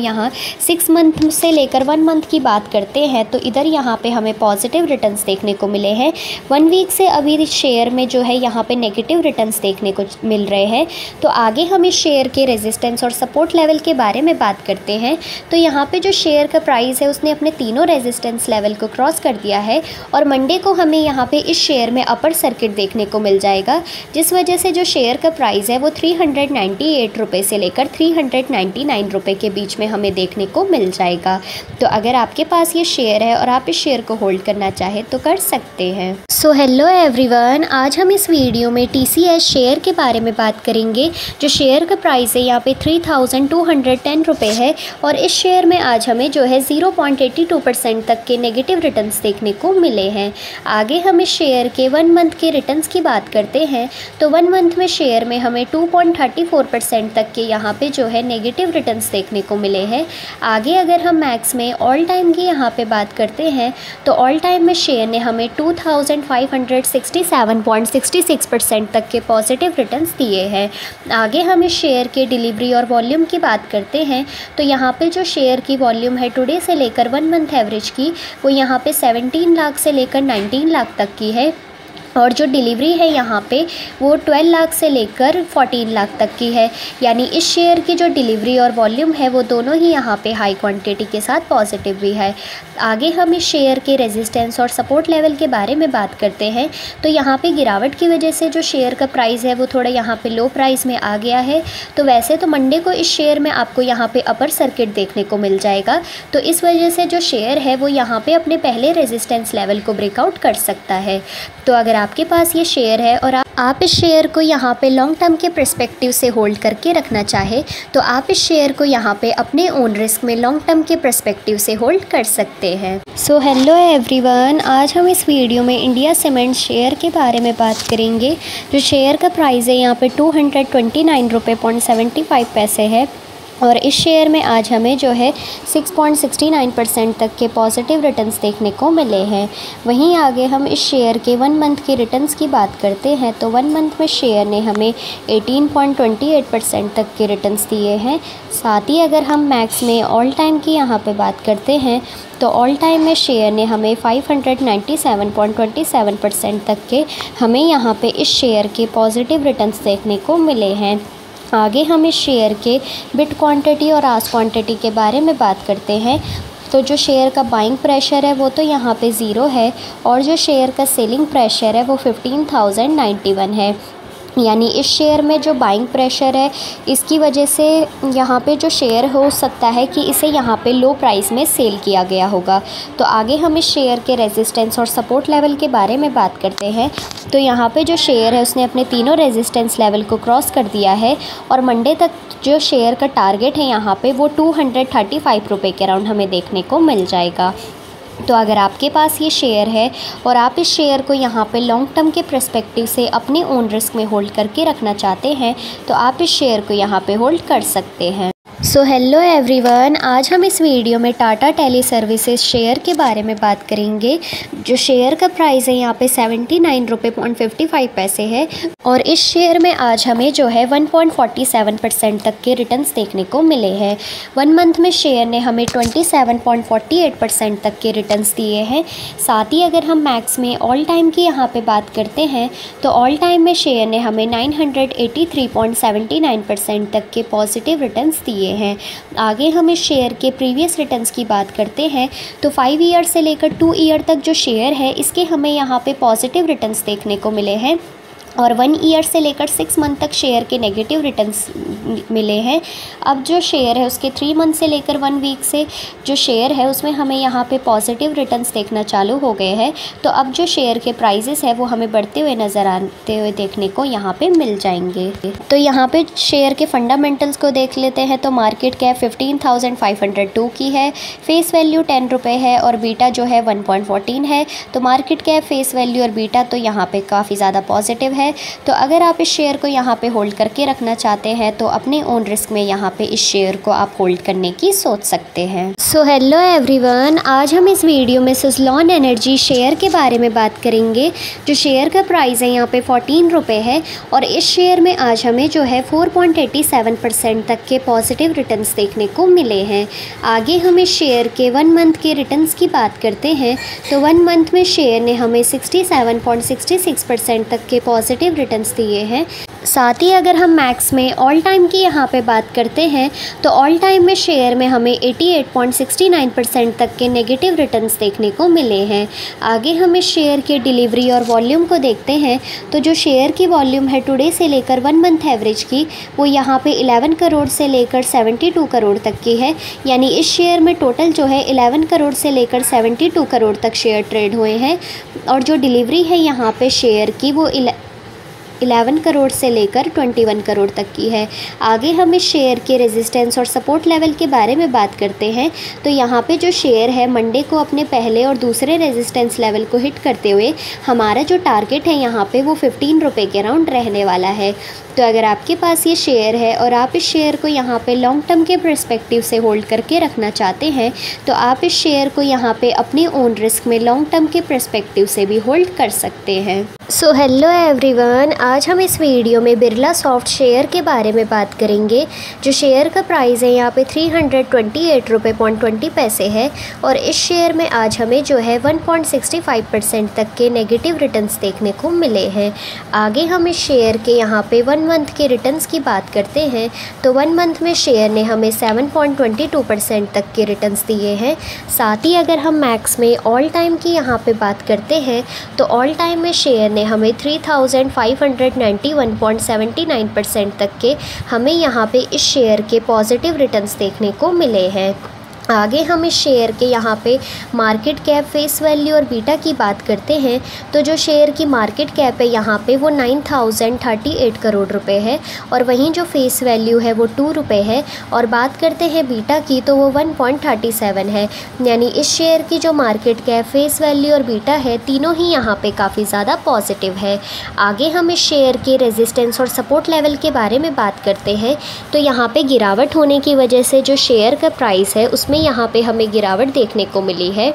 6 मंथ से लेकर 1 मंथ की बात करते हैं तो इधर यहाँ पे हमें पॉजिटिव रिटर्न्स देखने को मिले हैं। 1 वीक से अभी इस शेयर में जो है यहाँ पे नेगेटिव रिटर्न्स देखने को मिल रहे हैं। तो आगे हम इस शेयर के रेजिस्टेंस और सपोर्ट लेवल के बारे में बात करते हैं तो यहाँ पे जो शेयर का प्राइस है उसने अपने तीनों रेजिस्टेंस लेवल को क्रॉस कर दिया है और मंडे को हमें यहाँ पे इस शेयर में अपर सर्किट देखने को मिल जाएगा, जिस वजह से जो शेयर का प्राइस है वो 398 रुपये से लेकर 399 रुपये के बीच में हमें देखने को मिल जाएगा। तो अगर आपके पास ये शेयर है और आप इस शेयर को होल्ड करना चाहे तो कर सकते हैं। सो हेलो एवरीवन, आज हम इस वीडियो में TCS शेयर के बारे में बात करेंगे। जो शेयर का प्राइस है यहाँ पे 3210 रुपये है और इस शेयर में आज हमें जो है 0.82% तक के नेगेटिव रिटर्न्स देखने को मिले हैं। आगे हम इस शेयर के 1 मंथ के रिटर्न्स की बात करते हैं तो 1 मंथ में शेयर में हमें 2.34% तक के यहाँ पे जो है नेगेटिव रिटर्न्स देखने को मिले हैं। आगे अगर हम मैक्स में ऑल टाइम की यहाँ पे बात करते हैं तो ऑल टाइम में शेयर ने हमें 2567.66% तक के पॉजिटिव रिटर्न्स दिए हैं। आगे हम इस शेयर के डिलीवरी और वॉल्यूम की बात करते हैं तो यहाँ पे जो शेयर की वॉल्यूम है टुडे से लेकर 1 मंथ एवरेज की वो यहाँ पे 17 लाख से लेकर 19 लाख तक की है और जो डिलीवरी है यहाँ पे वो 12 लाख से लेकर 14 लाख तक की है, यानी इस शेयर की जो डिलीवरी और वॉल्यूम है वो दोनों ही यहाँ पे हाई क्वांटिटी के साथ पॉजिटिव भी है। आगे हम इस शेयर के रेजिस्टेंस और सपोर्ट लेवल के बारे में बात करते हैं तो यहाँ पे गिरावट की वजह से जो शेयर का प्राइस है वो थोड़ा यहाँ पे लो प्राइस में आ गया है। तो वैसे तो मंडे को इस शेयर में आपको यहाँ पे अपर सर्किट देखने को मिल जाएगा, तो इस वजह से जो शेयर है वो यहाँ पे अपने पहले रेजिस्टेंस लेवल को ब्रेकआउट कर सकता है। तो अगर आपके पास ये शेयर है और आप इस शेयर को यहाँ पे लॉन्ग टर्म के पर्सपेक्टिव से होल्ड करके रखना चाहे तो आप इस शेयर को यहाँ पे अपने ओन रिस्क में लॉन्ग टर्म के पर्सपेक्टिव से होल्ड कर सकते हैं। सो हेलो एवरीवन, आज हम इस वीडियो में इंडिया सीमेंट शेयर के बारे में बात करेंगे। जो शेयर का प्राइस है यहाँ पे 229 रुपये 75 पैसे है और इस शेयर में आज हमें जो है 6.69% तक के पॉजिटिव रिटर्न्स देखने को मिले हैं। वहीं आगे हम इस शेयर के 1 मंथ के रिटर्न्स की बात करते हैं तो 1 मंथ में शेयर ने हमें 18.28% तक के रिटर्न्स दिए हैं। साथ ही अगर हम मैक्स में ऑल टाइम की यहाँ पे बात करते हैं तो ऑल टाइम में शेयर ने हमें 597.27% तक के हमें यहाँ पे इस शेयर के पॉजिटिव रिटर्न्स देखने को मिले हैं। आगे हम इस शेयर के बिट क्वांटिटी और आस्क क्वांटिटी के बारे में बात करते हैं तो जो शेयर का बाइंग प्रेशर है वो तो यहाँ पे ज़ीरो है, और जो शेयर का सेलिंग प्रेशर है वो 15,091 है। यानी इस शेयर में जो बाइंग प्रेशर है इसकी वजह से यहाँ पे जो शेयर हो सकता है कि इसे यहाँ पे लो प्राइस में सेल किया गया होगा। तो आगे हम इस शेयर के रेजिस्टेंस और सपोर्ट लेवल के बारे में बात करते हैं। तो यहाँ पे जो शेयर है उसने अपने तीनों रेजिस्टेंस लेवल को क्रॉस कर दिया है, और मंडे तक जो शेयर का टारगेट है यहाँ पे वो 235 रुपये के अराउंड हमें देखने को मिल जाएगा। तो अगर आपके पास ये शेयर है और आप इस शेयर को यहाँ पे लॉन्ग टर्म के पर्सपेक्टिव से अपने ओन रिस्क में होल्ड करके रखना चाहते हैं तो आप इस शेयर को यहाँ पे होल्ड कर सकते हैं। सो हेलो एवरीवन, आज हम इस वीडियो में टाटा टेली सर्विसेज शेयर के बारे में बात करेंगे। जो शेयर का प्राइस है यहाँ पे 79 रुपये 55 पैसे है, और इस शेयर में आज हमें जो है 1.47% तक के रिटर्न्स देखने को मिले हैं। 1 मंथ में शेयर ने हमें 27.48% तक के रिटर्न्स दिए हैं। साथ ही अगर हम मैक्स में ऑल टाइम की यहाँ पे बात करते हैं तो ऑल टाइम में शेयर ने हमें 983.79% तक के पॉजिटिव रिटर्न्स दिए हैं। आगे हम इस शेयर के प्रीवियस रिटर्न्स की बात करते हैं तो 5 ईयर से लेकर 2 ईयर तक जो शेयर है इसके हमें यहाँ पे पॉजिटिव रिटर्न्स देखने को मिले हैं, और 1 ईयर से लेकर 6 मंथ तक शेयर के नेगेटिव रिटर्न्स मिले हैं। अब जो शेयर है उसके 3 मंथ से लेकर 1 वीक से जो शेयर है उसमें हमें यहाँ पे पॉजिटिव रिटर्न्स देखना चालू हो गए हैं। तो अब जो शेयर के प्राइजेस है वो हमें बढ़ते हुए नज़र आते हुए देखने को यहाँ पे मिल जाएंगे। तो यहाँ पे शेयर के फंडामेंटल्स को देख लेते हैं। तो मार्केट कैप 15,502 की है, फेस वैल्यू 10 रुपये है, और बीटा जो है 1.14 है। तो मार्केट कैप, फेस वैल्यू और बीटा तो यहाँ पे काफ़ी ज़्यादा पॉजिटिव है। तो अगर आप इस शेयर को यहाँ पे होल्ड करके रखना चाहते हैं तो अपने ओन रिस्क में यहाँ पे इस शेयर को आप होल्ड करने की सोच सकते हैं। सो हेलो एवरीवन, आज हम इस वीडियो में सुज़लॉन एनर्जी शेयर के बारे में बात करेंगे। जो शेयर का प्राइस है यहाँ पे 14 रुपये है, और इस शेयर में आज हमें जो है 4.87% तक के पॉजिटिव रिटर्न्स देखने को मिले हैं। आगे हम इस शेयर के 1 मंथ के रिटर्न्स की बात करते हैं। तो 1 मंथ में शेयर ने हमें 67.66% तक के पॉजिटिव रिटर्न्स दिए हैं। साथ ही अगर हम मैक्स में ऑल टाइम की यहाँ पे बात करते हैं तो ऑल टाइम में शेयर में हमें 88.69% तक के नेगेटिव रिटर्न्स देखने को मिले हैं। आगे हम इस शेयर के डिलीवरी और वॉल्यूम को देखते हैं। तो जो शेयर की वॉल्यूम है टुडे से लेकर 1 मंथ एवरेज की, वो यहाँ पे 11 करोड़ से लेकर 72 करोड़ तक की है। यानी इस शेयर में टोटल जो है 11 करोड़ से लेकर 72 करोड़ तक शेयर ट्रेड हुए हैं, और जो डिलीवरी है यहाँ पे शेयर की वो 11 करोड़ से लेकर 21 करोड़ तक की है। आगे हम इस शेयर के रेजिस्टेंस और सपोर्ट लेवल के बारे में बात करते हैं। तो यहाँ पे जो शेयर है मंडे को अपने पहले और दूसरे रेजिस्टेंस लेवल को हिट करते हुए हमारा जो टारगेट है यहाँ पे वो 15 रुपये के अराउंड रहने वाला है। तो अगर आपके पास ये शेयर है और आप इस शेयर को यहाँ पे लॉन्ग टर्म के पर्सपेक्टिव से होल्ड करके रखना चाहते हैं तो आप इस शेयर को यहाँ पे अपने ओन रिस्क में लॉन्ग टर्म के पर्सपेक्टिव से भी होल्ड कर सकते हैं। सो हेलो एवरीवन, आज हम इस वीडियो में बिरला सॉफ्ट शेयर के बारे में बात करेंगे। जो शेयर का प्राइस है यहाँ पे 328 रुपये 20 पैसे है, और इस शेयर में आज हमें जो है 1.65% तक के नेगेटिव रिटर्न्स देखने को मिले हैं। आगे हम इस शेयर के यहाँ पे 1 मंथ के रिटर्न्स की बात करते हैं। तो 1 मंथ में शेयर ने हमें 7.22% तक के रिटर्न्स दिए हैं। साथ ही अगर हम मैक्स में ऑल टाइम की यहाँ पे बात करते हैं तो ऑल टाइम में शेयर ने हमें 3,591.79% तक के हमें यहाँ पे इस शेयर के पॉजिटिव रिटर्न्स देखने को मिले हैं। आगे हम इस शेयर के यहाँ पे मार्केट कैप, फेस वैल्यू और बीटा की बात करते हैं। तो जो शेयर की मार्केट कैप है यहाँ पे वो 9,038 करोड़ रुपए है, और वहीं जो फेस वैल्यू है वो 2 रुपये है, और बात करते हैं बीटा की तो वो 1.37 है। यानी इस शेयर की जो मार्केट कैप, फेस वैल्यू और बीटा है तीनों ही यहाँ पे काफ़ी ज़्यादा पॉजिटिव है। आगे हम इस शेयर के रेजिस्टेंस और सपोर्ट लेवल के बारे में बात करते हैं। तो यहाँ पे गिरावट होने की वजह से जो शेयर का प्राइस है उसमें यहाँ पे हमें गिरावट देखने को मिली है।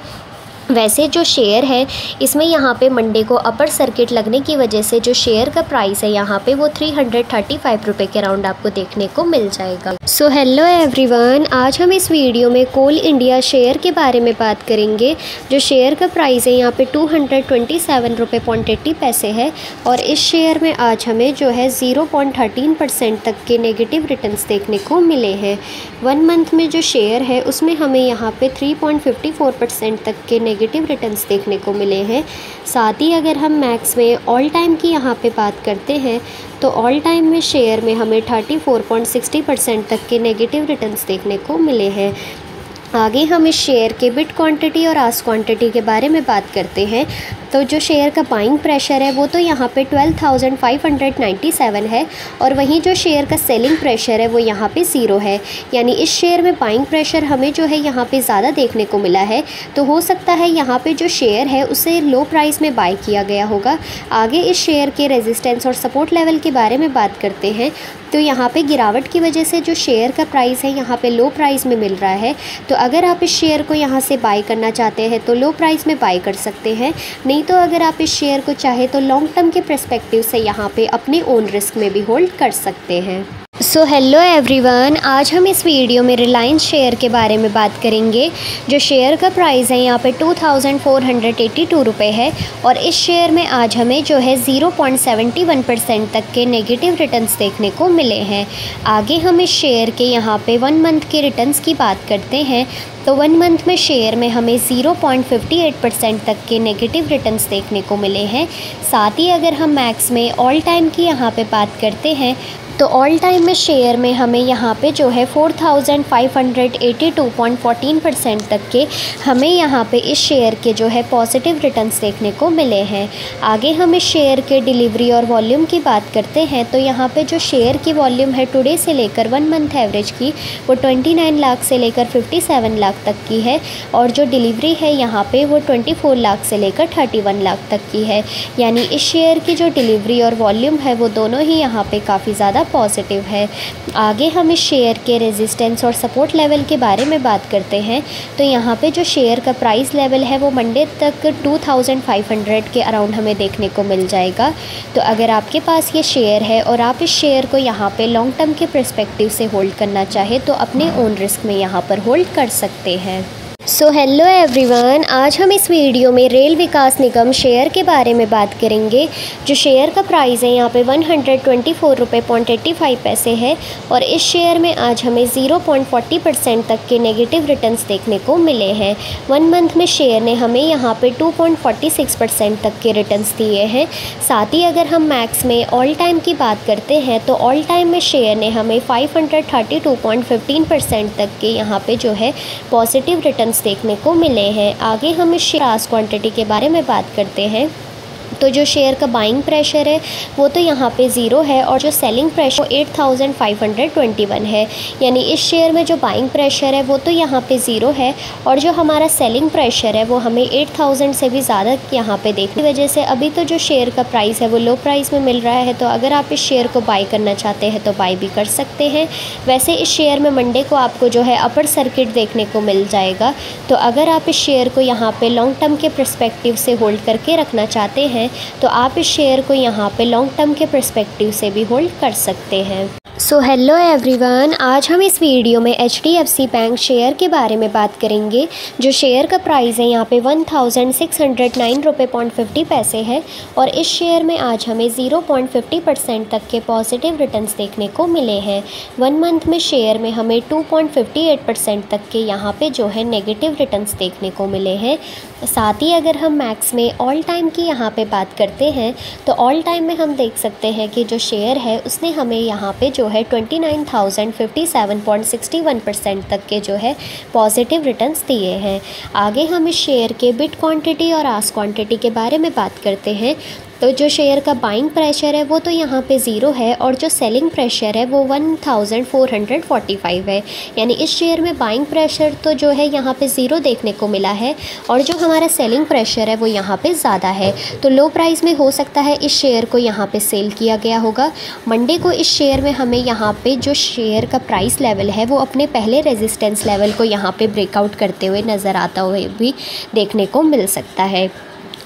वैसे जो शेयर है इसमें यहाँ पे मंडे को अपर सर्किट लगने की वजह से जो शेयर का प्राइस है यहाँ पे वो 335 रुपये के अराउंड आपको देखने को मिल जाएगा। सो हेलो एवरीवन, आज हम इस वीडियो में कोल इंडिया शेयर के बारे में बात करेंगे। जो शेयर का प्राइस है यहाँ पे 227 रुपये 80 पैसे है और इस शेयर में आज हमें जो है 0.13% तक के नेगेटिव रिटर्न्स देखने को मिले हैं। 1 मंथ में जो शेयर है उसमें हमें यहाँ पे 3.54% तक के नेगेटिव रिटर्न्स देखने को मिले हैं। साथ ही अगर हम मैक्स में ऑल टाइम की यहाँ पे बात करते हैं तो ऑल टाइम में शेयर में हमें 34.60% तक के नेगेटिव रिटर्न्स देखने को मिले हैं। आगे हम इस शेयर के बिड क्वांटिटी और आस्क क्वांटिटी के बारे में बात करते हैं। तो जो शेयर का बाइंग प्रेशर है वो तो यहाँ पे 12,597 है और वहीं जो शेयर का सेलिंग प्रेशर है वो यहाँ पे 0 है। यानी इस शेयर में बाइंग प्रेशर हमें जो है यहाँ पे ज़्यादा देखने को मिला है। तो हो सकता है यहाँ पे जो शेयर है उसे लो प्राइस में बाई किया गया होगा। आगे इस शेयर के रेजिस्टेंस और सपोर्ट लेवल के बारे में बात करते हैं। तो यहाँ पे गिरावट की वजह से जो शेयर का प्राइस है यहाँ पे लो प्राइस में मिल रहा है। तो अगर आप इस शेयर को यहाँ से बाई करना चाहते हैं तो लो प्राइस में बाई कर सकते हैं, नहीं तो अगर आप इस शेयर को चाहे तो लॉन्ग टर्म के पर्सपेक्टिव से यहाँ पे अपने ओन रिस्क में भी होल्ड कर सकते हैं। सो हेलो एवरीवन, आज हम इस वीडियो में रिलायंस शेयर के बारे में बात करेंगे। जो शेयर का प्राइस है यहाँ पे 2482 रुपये है और इस शेयर में आज हमें जो है 0.71% तक के नेगेटिव रिटर्न्स देखने को मिले हैं। आगे हम इस शेयर के यहाँ पे 1 मंथ के रिटर्न्स की बात करते हैं। तो 1 मंथ में शेयर में हमें 0.58% तक के नेगेटिव रिटर्न्स देखने को मिले हैं। साथ ही अगर हम मैक्स में ऑल टाइम की यहाँ पे बात करते हैं तो ऑल टाइम में शेयर में हमें यहाँ पे जो है 4,582.14% तक के हमें यहाँ पे इस शेयर के जो है पॉजिटिव रिटर्न्स देखने को मिले हैं। आगे हम इस शेयर के डिलीवरी और वॉल्यूम की बात करते हैं। तो यहाँ पे जो शेयर की वॉल्यूम है टुडे से लेकर 1 मंथ एवरेज की वो 29 लाख से लेकर 57 लाख तक की है और जो डिलीवरी है यहाँ पे वो 24 लाख से लेकर 31 लाख तक की है। यानी इस शेयर की जो डिलीवरी और वॉल्यूम है वो दोनों ही यहाँ पे काफ़ी ज़्यादा पॉजिटिव है। आगे हम इस शेयर के रेजिस्टेंस और सपोर्ट लेवल के बारे में बात करते हैं। तो यहाँ पे जो शेयर का प्राइस लेवल है वो मंडे तक 2500 के अराउंड हमें देखने को मिल जाएगा। तो अगर आपके पास ये शेयर है और आप इस शेयर को यहाँ पे लॉन्ग टर्म के पर्सपेक्टिव से होल्ड करना चाहे तो अपने ओन रिस्क में यहाँ पर होल्ड कर सकते हैं। सो हेलो एवरीवन, आज हम इस वीडियो में रेल विकास निगम शेयर के बारे में बात करेंगे। जो शेयर का प्राइस है यहाँ पे 124 रुपये 85 पैसे है और इस शेयर में आज हमें 0.40% तक के नेगेटिव रिटर्न्स देखने को मिले हैं। 1 मंथ में शेयर ने हमें यहाँ पे 2.46% तक के रिटर्न्स दिए हैं। साथ ही अगर हम मैक्स में ऑल टाइम की बात करते हैं तो ऑल टाइम में शेयर ने हमें 532.15% तक के यहाँ पे जो है पॉजिटिव रिटर्न्स देखने को मिले हैं। आगे हम इस शेयर आस्क क्वांटिटी के बारे में बात करते हैं। तो जो शेयर का बाइंग प्रेशर है वो तो यहाँ पे 0 है और जो सेलिंग प्रेशर 8521 है। यानी इस शेयर में जो बाइंग प्रेशर है वो तो यहाँ पे 0 है और जो हमारा सेलिंग प्रेशर है वो हमें 8000 से भी ज़्यादा यहाँ पे देखने की वजह से अभी तो जो शेयर का प्राइस है वो लो प्राइस में मिल रहा है। तो अगर आप इस शेयर को बाई करना चाहते हैं तो बाई भी कर सकते हैं। वैसे इस शेयर में मंडे को आपको जो है अपर सर्किट देखने को मिल जाएगा। तो अगर आप इस शेयर को यहाँ पे लॉन्ग टर्म के पर्सपेक्टिव से होल्ड करके रखना चाहते हैं तो आप इस शेयर को यहाँ पे लॉन्ग टर्म के पर्सपेक्टिव से भी होल्ड कर सकते हैं। सो हेलो एवरीवन, आज हम इस वीडियो में HDFC बैंक शेयर के बारे में बात करेंगे। जो शेयर का प्राइस है यहाँ पे 1609 रुपये 50 पैसे है और इस शेयर में आज हमें 0.50% तक के पॉजिटिव रिटर्न्स देखने को मिले हैं। 1 मंथ में शेयर में हमें 2.58% तक के यहाँ पे जो है नेगेटिव रिटर्न्स देखने को मिले हैं। साथ ही अगर हम मैक्स में ऑल टाइम की यहाँ पे बात करते हैं तो ऑल टाइम में हम देख सकते हैं कि जो शेयर है उसने हमें यहाँ पे जो है 29,057.61% तक के जो है पॉजिटिव रिटर्न्स दिए हैं। आगे हम इस शेयर के बिड क्वांटिटी और आस्क क्वांटिटी के बारे में बात करते हैं। तो जो शेयर का बाइंग प्रेशर है वो तो यहाँ पे ज़ीरो है और जो सेलिंग प्रेशर है वो 1445 है। यानी इस शेयर में बाइंग प्रेशर तो जो है यहाँ पे ज़ीरो देखने को मिला है और जो हमारा सेलिंग प्रेशर है वो यहाँ पे ज़्यादा है। तो लो प्राइस में हो सकता है इस शेयर को यहाँ पे सेल किया गया होगा। मंडे को इस शेयर में हमें यहाँ पे जो शेयर का प्राइस लेवल है वो अपने पहले रेजिस्टेंस लेवल को यहाँ पे ब्रेकआउट करते हुए नज़र आता हुए भी देखने को मिल सकता है।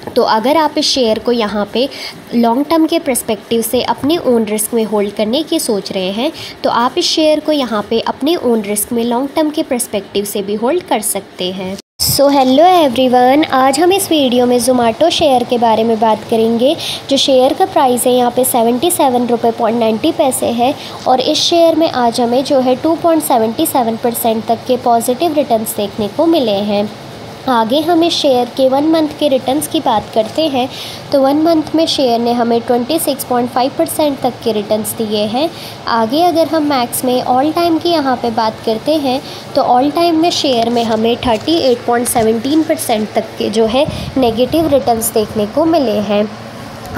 तो अगर आप इस शेयर को यहाँ पे लॉन्ग टर्म के पर्सपेक्टिव से अपने ओन रिस्क में होल्ड करने की सोच रहे हैं तो आप इस शेयर को यहाँ पे अपने ओन रिस्क में लॉन्ग टर्म के पर्सपेक्टिव से भी होल्ड कर सकते हैं। सो हेलो एवरीवन, आज हम इस वीडियो में ज़ोमैटो शेयर के बारे में बात करेंगे। जो शेयर का प्राइस है यहाँ पे 77 रुपये 90 पैसे है और इस शेयर में आज हमें जो है 2.77% तक के पॉजिटिव रिटर्न्स देखने को मिले हैं। आगे हम इस शेयर के 1 मंथ के रिटर्न्स की बात करते हैं तो 1 मंथ में शेयर ने हमें 26.5% तक के रिटर्न्स दिए हैं। आगे अगर हम मैक्स में ऑल टाइम की यहाँ पे बात करते हैं तो ऑल टाइम में शेयर में हमें 38.17% तक के जो है नेगेटिव रिटर्न्स देखने को मिले हैं।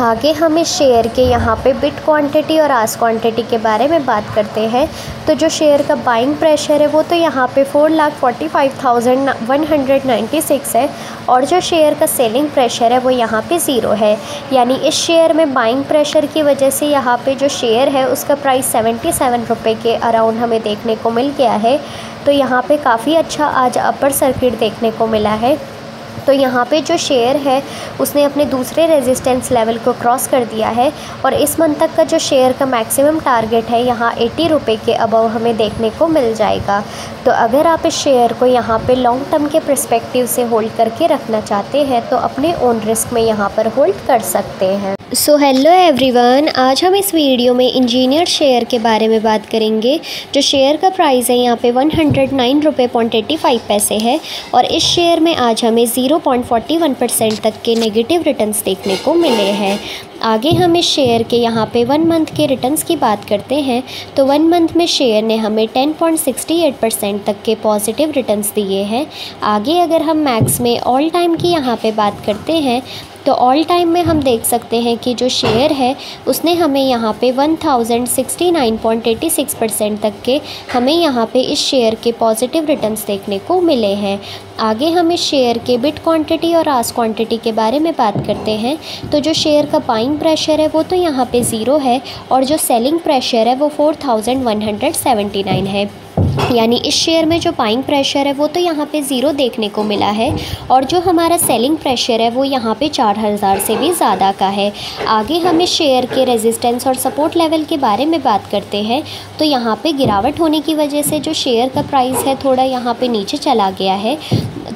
आगे हम इस शेयर के यहाँ पे बिड क्वांटिटी और आस्क क्वांटिटी के बारे में बात करते हैं तो जो शेयर का बाइंग प्रेशर है वो तो यहाँ पे 4,45,196 है और जो शेयर का सेलिंग प्रेशर है वो यहाँ पे ज़ीरो है। यानी इस शेयर में बाइंग प्रेशर की वजह से यहाँ पे जो शेयर है उसका प्राइस 77 रुपये के अराउंड हमें देखने को मिल गया है। तो यहाँ पे काफ़ी अच्छा आज अपर सर्किट देखने को मिला है। तो यहाँ पे जो शेयर है उसने अपने दूसरे रेजिस्टेंस लेवल को क्रॉस कर दिया है और इस मंथ तक का जो शेयर का मैक्सिमम टारगेट है यहाँ 80 रुपये के अबव हमें देखने को मिल जाएगा। तो अगर आप इस शेयर को यहाँ पे लॉन्ग टर्म के पर्सपेक्टिव से होल्ड करके रखना चाहते हैं तो अपने ओन रिस्क में यहाँ पर होल्ड कर सकते हैं। सो हेलो एवरीवन, आज हम इस वीडियो में इंजीनियर शेयर के बारे में बात करेंगे। जो शेयर का प्राइस है यहाँ पे 109 रुपये 85 पैसे है और इस शेयर में आज हमें 0.41% तक के नेगेटिव रिटर्न्स देखने को मिले हैं। आगे हम इस शेयर के यहाँ पे 1 मंथ के रिटर्न्स की बात करते हैं तो 1 मंथ में शेयर ने हमें 10.68% तक के पॉजिटिव रिटर्न्स दिए हैं। आगे अगर हम मैक्स में ऑल टाइम की यहाँ पे बात करते हैं तो ऑल टाइम में हम देख सकते हैं कि जो शेयर है उसने हमें यहाँ पे 1069.86% तक के हमें यहाँ पे इस शेयर के पॉजिटिव रिटर्न्स देखने को मिले हैं। आगे हम इस शेयर के बिड क्वांटिटी और आस्क क्वांटिटी के बारे में बात करते हैं तो जो शेयर का बाइंग प्रेशर है वो तो यहाँ पे ज़ीरो है और जो सेलिंग प्रेशर है वो 4179 है। यानी इस शेयर में जो बाइंग प्रेशर है वो तो यहाँ पे ज़ीरो देखने को मिला है और जो हमारा सेलिंग प्रेशर है वो यहाँ पे 4000 से भी ज़्यादा का है। आगे हम इस शेयर के रेजिस्टेंस और सपोर्ट लेवल के बारे में बात करते हैं तो यहाँ पे गिरावट होने की वजह से जो शेयर का प्राइस है थोड़ा यहाँ पे नीचे चला गया है।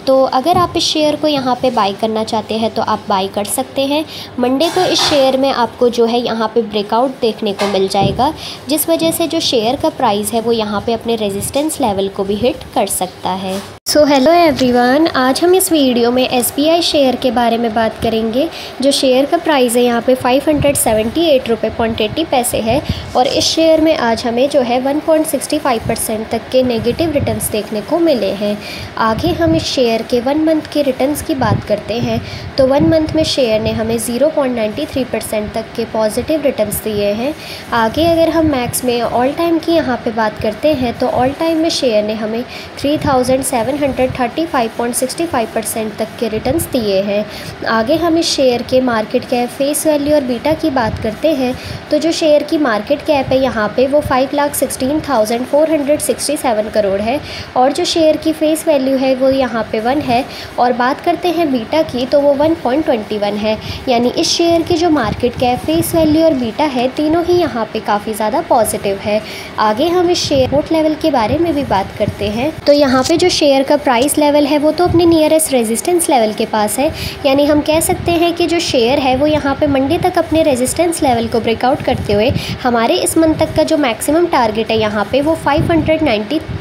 तो अगर आप इस शेयर को यहाँ पे बाई करना चाहते हैं तो आप बाई कर सकते हैं। मंडे को इस शेयर में आपको जो है यहाँ पे ब्रेकआउट देखने को मिल जाएगा जिस वजह से जो शेयर का प्राइस है वो यहाँ पे अपने रेजिस्टेंस लेवल को भी हिट कर सकता है। सो हेलो एवरीवन, आज हम इस वीडियो में SBI शेयर के बारे में बात करेंगे। जो शेयर का प्राइस है यहाँ पे 578 रुपये 80 पैसे है और इस शेयर में आज हमें जो है 1.65% तक के नेगेटिव रिटर्न्स देखने को मिले हैं। आगे हम इस शेयर के 1 मंथ के रिटर्न्स की बात करते हैं तो 1 मंथ में शेयर ने हमें 0.93% तक के पॉजिटिव रिटर्न्स दिए हैं। आगे अगर हम मैक्स में ऑल टाइम की यहाँ पे बात करते हैं तो ऑल टाइम में शेयर ने हमें 3735.65% तक के रिटर्न्स दिए हैं। आगे हम इस शेयर के मार्केट कैप, फेस वैल्यू और बीटा की बात करते हैं तो जो शेयर की मार्केट कैप है यहाँ पे वो 5,16,467 करोड़ है और जो शेयर की फेस वैल्यू है वो यहाँ पे 1 है और बात करते हैं बीटा की तो वो 1.21 है। यानी इस शेयर की जो मार्केट कैप, फेस वैल्यू और बीटा है तीनों ही यहाँ पे काफ़ी ज़्यादा पॉजिटिव है। आगे हम इस शेयर सपोर्ट लेवल के बारे में भी बात करते हैं तो यहाँ पे जो शेयर का प्राइस लेवल है वो तो अपने नियरेस्ट रेजिस्टेंस लेवल के पास है। यानी हम कह सकते हैं कि जो शेयर है वो यहाँ पे मंडे तक अपने रेजिस्टेंस लेवल को ब्रेकआउट करते हुए हमारे इस मंथ तक का जो मैक्सिमम टारगेट है यहाँ पे वो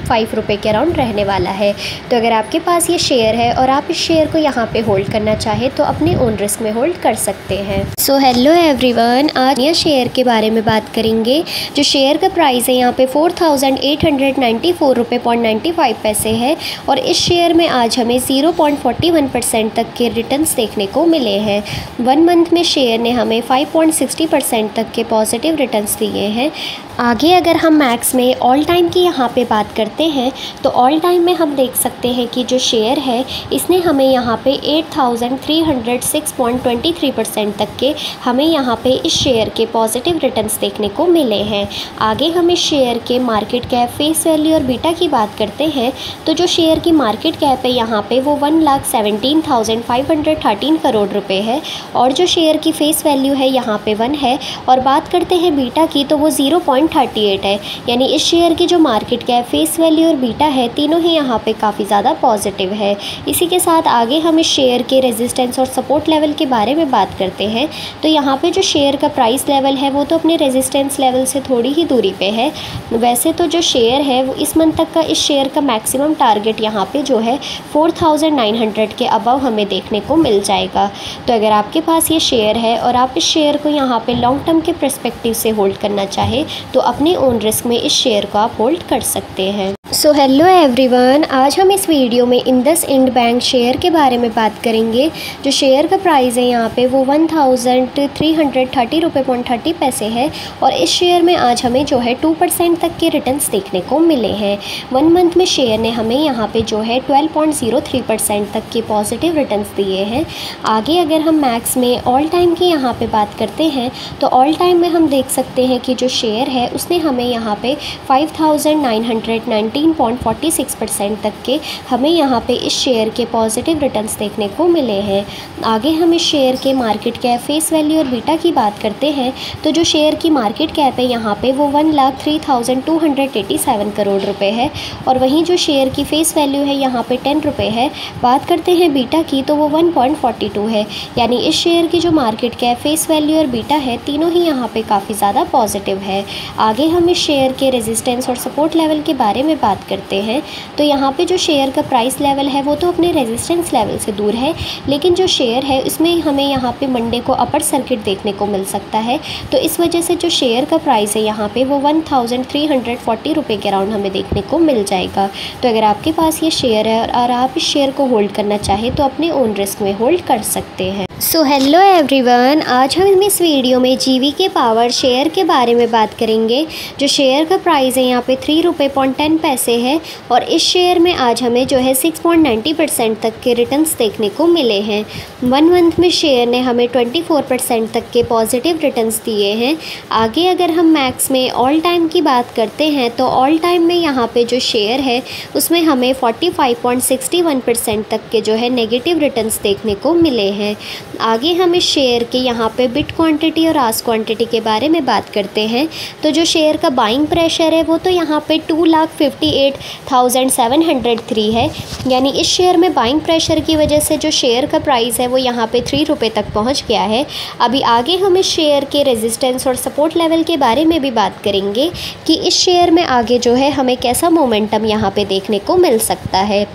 5 रुपये के अराउंड रहने वाला है। तो अगर आपके पास ये शेयर है और आप इस शेयर को यहाँ पे होल्ड करना चाहें तो अपने ओन रिस्क में होल्ड कर सकते हैं। सो हेलो एवरीवन, आज ये शेयर के बारे में बात करेंगे। जो शेयर का प्राइस है यहाँ पे 4894 रुपये 95 पैसे है और इस शेयर में आज हमें 0.41% तक के रिटर्न्स देखने को मिले हैं। 1 मंथ में शेयर ने हमें 5.60% तक के पॉजिटिव रिटर्न्स दिए हैं। आगे अगर हम मैक्स में ऑल टाइम की यहाँ पे बात करते हैं तो ऑल टाइम में हम देख सकते हैं कि जो शेयर है इसने हमें यहाँ पे 8306.23% तक के हमें यहाँ पे इस शेयर के पॉजिटिव रिटर्न्स देखने को मिले हैं। आगे हम इस शेयर के मार्केट कैप, फेस वैल्यू और बीटा की बात करते हैं तो जो शेयर की मार्केट कैप है यहाँ पे वो 1,17,513 करोड़ रुपये है और जो शेयर की फेस वैल्यू है यहाँ पे 1 है। और बात करते हैं बीटा की तो वो 0.38 है, यानी इस शेयर की जो मार्केट कैप, फेस वैल्यू और बीटा है तीनों ही यहाँ पे काफ़ी ज़्यादा पॉजिटिव है। इसी के साथ आगे हम इस शेयर के रेजिस्टेंस और सपोर्ट लेवल के बारे में बात करते हैं तो यहाँ पे जो शेयर का प्राइस लेवल है वो तो अपने रेजिस्टेंस लेवल से थोड़ी ही दूरी पे है। वैसे तो जो शेयर है वो इस मंथ तक का इस शेयर का मैक्सिमम टारगेट यहाँ पे जो है 4900 के अबव हमें देखने को मिल जाएगा। तो अगर आपके पास ये शेयर है और आप इस शेयर को यहाँ पे लॉन्ग टर्म के पर्सपेक्टिव से होल्ड करना चाहे तो अपने ओन रिस्क में इस शेयर को आप होल्ड कर सकते हैं। सो हेलो एवरीवन, आज हम इस वीडियो में इंडसइंड बैंक शेयर के बारे में बात करेंगे। जो शेयर का प्राइस है यहाँ पे वो 1330 रुपये 30 पैसे है और इस शेयर में आज हमें जो है 2% तक के रिटर्न्स देखने को मिले हैं। 1 मंथ में शेयर ने हमें यहाँ पे जो है 12.03% तक के पॉजिटिव रिटर्न्स दिए हैं। आगे अगर हम मैक्स में ऑल टाइम की यहाँ पे बात करते हैं तो ऑल टाइम में हम देख सकते हैं कि जो शेयर है उसने हमें यहाँ पे 5919.46% तक के हमें यहाँ पे इस शेयर के पॉजिटिव रिटर्न्स देखने को मिले हैं। आगे हम इस शेयर के मार्केट कैप, फेस वैल्यू और बीटा की बात करते हैं तो जो शेयर की मार्केट कैप है यहाँ पे वो 1,03,287 करोड़ रुपए है और वहीं जो शेयर की फेस वैल्यू है यहाँ पे 10 रुपये है। बात करते हैं बीटा की तो वो 1.42 है, यानी इस शेयर की जो मार्केट कैप, फेस वैल्यू और बीटा है तीनों ही यहाँ पे काफ़ी ज़्यादा पॉजिटिव है। आगे हम इस शेयर के रेजिस्टेंस और सपोर्ट लेवल के बारे में बात करते हैं तो यहाँ पे जो शेयर का प्राइस लेवल है वो तो अपने रेजिस्टेंस लेवल से दूर है, लेकिन जो शेयर है इसमें हमें यहाँ पे मंडे को अपर सर्किट देखने को मिल सकता है। तो इस वजह से जो शेयर का प्राइस है यहाँ पे वो 1340 रुपये के अराउंड हमें देखने को मिल जाएगा। तो अगर आपके पास ये शेयर है और आप इस शेयर को होल्ड करना चाहें तो अपने ओन रिस्क में होल्ड कर सकते हैं। सो हेलो एवरीवन, आज हम इस वीडियो में जीवीके पावर शेयर के बारे में बात करेंगे। जो शेयर का प्राइस है यहाँ पे 3 रुपये 10 पैसे है और इस शेयर में आज हमें जो है 6.90% तक के रिटर्न्स देखने को मिले हैं। 1 मंथ में शेयर ने हमें 24% तक के पॉजिटिव रिटर्न्स दिए हैं। आगे अगर हम मैक्स में ऑल टाइम की बात करते हैं तो ऑल टाइम में यहाँ पे जो शेयर है उसमें हमें 45.61% तक के जो है नेगेटिव रिटर्न्स देखने को मिले हैं। आगे हम इस शेयर के यहाँ पे बिट क्वांटिटी और आस्क क्वांटिटी के बारे में बात करते हैं तो जो शेयर का बाइंग प्रेशर है वो तो यहाँ पे 2,58,703 है, यानी इस शेयर में बाइंग प्रेशर की वजह से जो शेयर का प्राइस है वो यहाँ पे 3 रुपये तक पहुँच गया है। अभी आगे हम इस शेयर के रेजिस्टेंस और सपोर्ट लेवल के बारे में भी बात करेंगे कि इस शेयर में आगे जो है हमें कैसा मोमेंटम यहाँ पे देखने को मिल सकता है।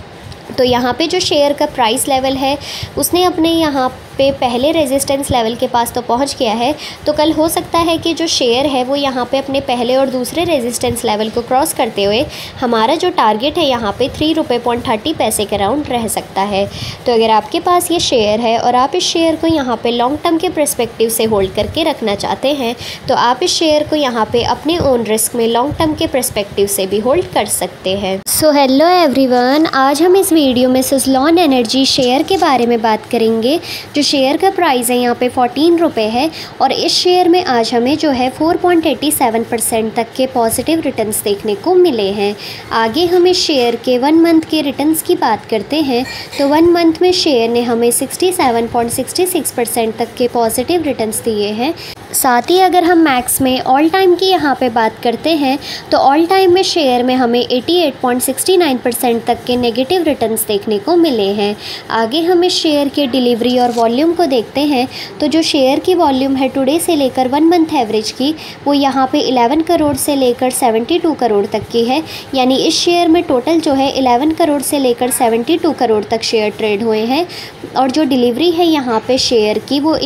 तो यहाँ पे जो शेयर का प्राइस लेवल है उसने अपने यहाँ पे पहले रेजिस्टेंस लेवल के पास तो पहुँच गया है, तो कल हो सकता है कि जो शेयर है वो यहाँ पे अपने पहले और दूसरे रेजिस्टेंस लेवल को क्रॉस करते हुए हमारा जो टारगेट है यहाँ पे 3 रुपये 30 पैसे के राउंड रह सकता है। तो अगर आपके पास ये शेयर है और आप इस शेयर को यहाँ पे लॉन्ग टर्म के पर्सपेक्टिव से होल्ड करके रखना चाहते हैं तो आप इस शेयर को यहाँ पे अपने ओन रिस्क में लॉन्ग टर्म के पर्सपेक्टिव से भी होल्ड कर सकते हैं। सो हेलो एवरीवन, आज हम इस वीडियो में सुज़लॉन एनर्जी शेयर के बारे में बात करेंगे। जो शेयर का प्राइस है यहाँ पे 14 रुपये है और इस शेयर में आज हमें जो है 4.87% तक के पॉजिटिव रिटर्न्स देखने को मिले हैं। आगे हम इस शेयर के 1 मंथ के रिटर्न्स की बात करते हैं तो 1 मंथ में शेयर ने हमें 67.66% तक के पॉजिटिव रिटर्न्स दिए हैं। साथ ही अगर हम मैक्स में ऑल टाइम की यहाँ पे बात करते हैं तो ऑल टाइम में शेयर में हमें 88.69% तक के नेगेटिव रिटर्न्स देखने को मिले हैं। आगे हम इस शेयर के डिलीवरी और वॉल्यूम को देखते हैं तो जो शेयर की वॉल्यूम है टुडे से लेकर 1 मंथ एवरेज की, वो यहाँ पे 11 करोड़ से लेकर 72 करोड़ तक की है। यानी इस शेयर में टोटल जो है 11 करोड़ से लेकर 72 करोड़ तक शेयर ट्रेड हुए हैं और जो डिलीवरी है यहाँ पे शेयर की वो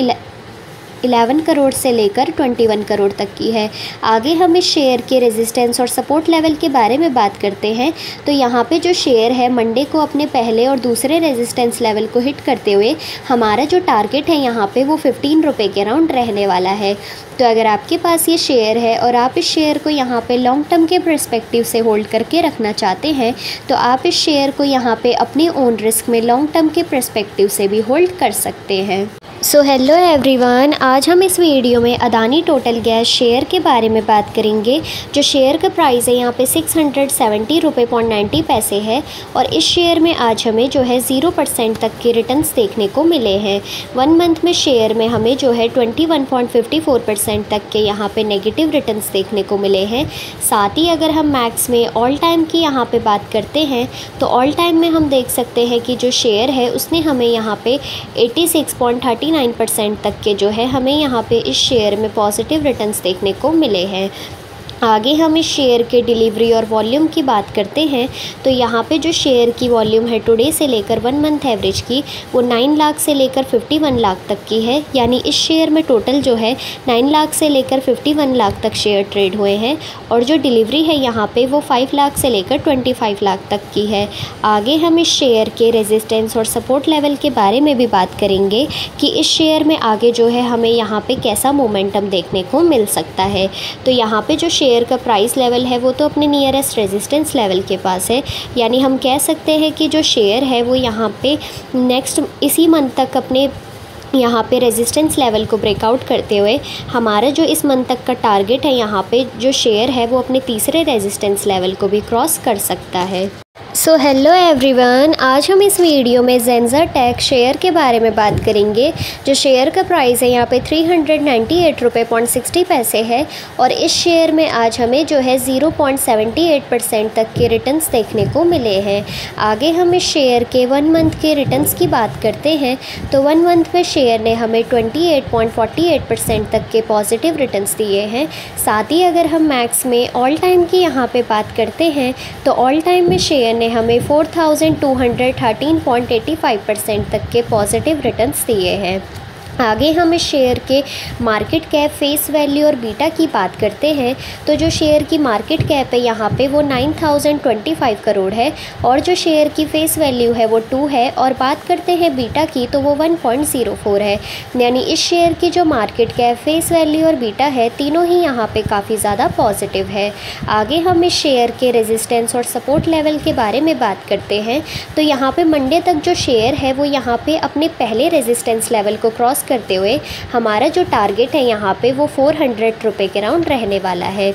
11 करोड़ से लेकर 21 करोड़ तक की है। आगे हम इस शेयर के रेजिस्टेंस और सपोर्ट लेवल के बारे में बात करते हैं तो यहाँ पे जो शेयर है मंडे को अपने पहले और दूसरे रेजिस्टेंस लेवल को हिट करते हुए हमारा जो टारगेट है यहाँ पे वो 15 रुपये के अराउंड रहने वाला है। तो अगर आपके पास ये शेयर है और आप इस शेयर को यहाँ पे लॉन्ग टर्म के पर्सपेक्टिव से होल्ड करके रखना चाहते हैं तो आप इस शेयर को यहाँ पे अपने ओन रिस्क में लॉन्ग टर्म के पर्सपेक्टिव से भी होल्ड कर सकते हैं। सो हेलो एवरीवन, आज हम इस वीडियो में अदानी टोटल गैस शेयर के बारे में बात करेंगे। जो शेयर का प्राइस है यहाँ पे 670 रुपये पॉइंट 90 पैसे है और इस शेयर में आज हमें जो है 0% तक के रिटर्न्स देखने को मिले हैं। 1 मंथ में शेयर में हमें जो है 21.54% तक के यहाँ पे नेगेटिव रिटर्न्स देखने को मिले हैं। साथ ही अगर हम मैक्स में ऑल टाइम की यहाँ पे बात करते हैं तो ऑल टाइम में हम देख सकते हैं कि जो शेयर है उसने हमें यहाँ पे 86.39% तक के जो है हमें यहाँ पे इस शेयर में पॉजिटिव रिटर्न्स देखने को मिले हैं। आगे हम इस शेयर के डिलीवरी और वॉल्यूम की बात करते हैं तो यहाँ पे जो शेयर की वॉल्यूम है टुडे से लेकर 1 मंथ एवरेज की वो 9 लाख से लेकर 51 लाख तक की है। यानी इस शेयर में टोटल जो है 9 लाख से लेकर 51 लाख तक शेयर ट्रेड हुए हैं और जो डिलीवरी है यहाँ पे वो 5 लाख से लेकर 25 लाख तक की है। आगे हम इस शेयर के रेजिस्टेंस और सपोर्ट लेवल के बारे में भी बात करेंगे कि इस शेयर में आगे जो है हमें यहाँ पे कैसा मोमेंटम देखने को मिल सकता है। तो यहाँ पे जो शेयर का प्राइस लेवल है वो तो अपने नियरेस्ट रेजिस्टेंस लेवल के पास है। यानी हम कह सकते हैं कि जो शेयर है वो यहाँ पे नेक्स्ट इसी मंथ तक अपने यहाँ पे रेजिस्टेंस लेवल को ब्रेकआउट करते हुए हमारा जो इस मंथ तक का टारगेट है यहाँ पे जो शेयर है वो अपने तीसरे रेजिस्टेंस लेवल को भी क्रॉस कर सकता है। सो हेलो एवरीवन, आज हम इस वीडियो में जेंजा टेक शेयर के बारे में बात करेंगे। जो शेयर का प्राइस है यहाँ पे 398 रुपये पॉइंट 60 पैसे है और इस शेयर में आज हमें जो है 0.78% तक के रिटर्न्स देखने को मिले हैं। आगे हम इस शेयर के 1 मंथ के रिटर्न्स की बात करते हैं तो 1 मंथ में शेयर ने हमें 28.48% तक के पॉजिटिव रिटर्न्स दिए हैं। साथ ही अगर हम मैक्स में ऑल टाइम की यहाँ पे बात करते हैं तो ऑल टाइम में शेयर ने हमें 4213.85% तक के पॉजिटिव रिटर्न्स दिए हैं। आगे हम इस शेयर के मार्केट कैप, फेस वैल्यू और बीटा की बात करते हैं तो जो शेयर की मार्केट कैप है यहाँ पे वो 9025 करोड़ है और जो शेयर की फेस वैल्यू है वो 2 है और बात करते हैं बीटा की तो वो 1.04 है। यानी इस शेयर की जो मार्केट कैप, फेस वैल्यू और बीटा है तीनों ही यहाँ पे काफ़ी ज़्यादा पॉजिटिव है। आगे हम इस शेयर के रेजिस्टेंस और सपोर्ट लेवल के बारे में बात करते हैं तो यहाँ पे मंडे तक जो शेयर है वो यहाँ पे अपने पहले रेजिस्टेंस लेवल को क्रॉस करते हुए हमारा जो टारगेट है यहाँ पे वो 400 रुपये के राउंड रहने वाला है।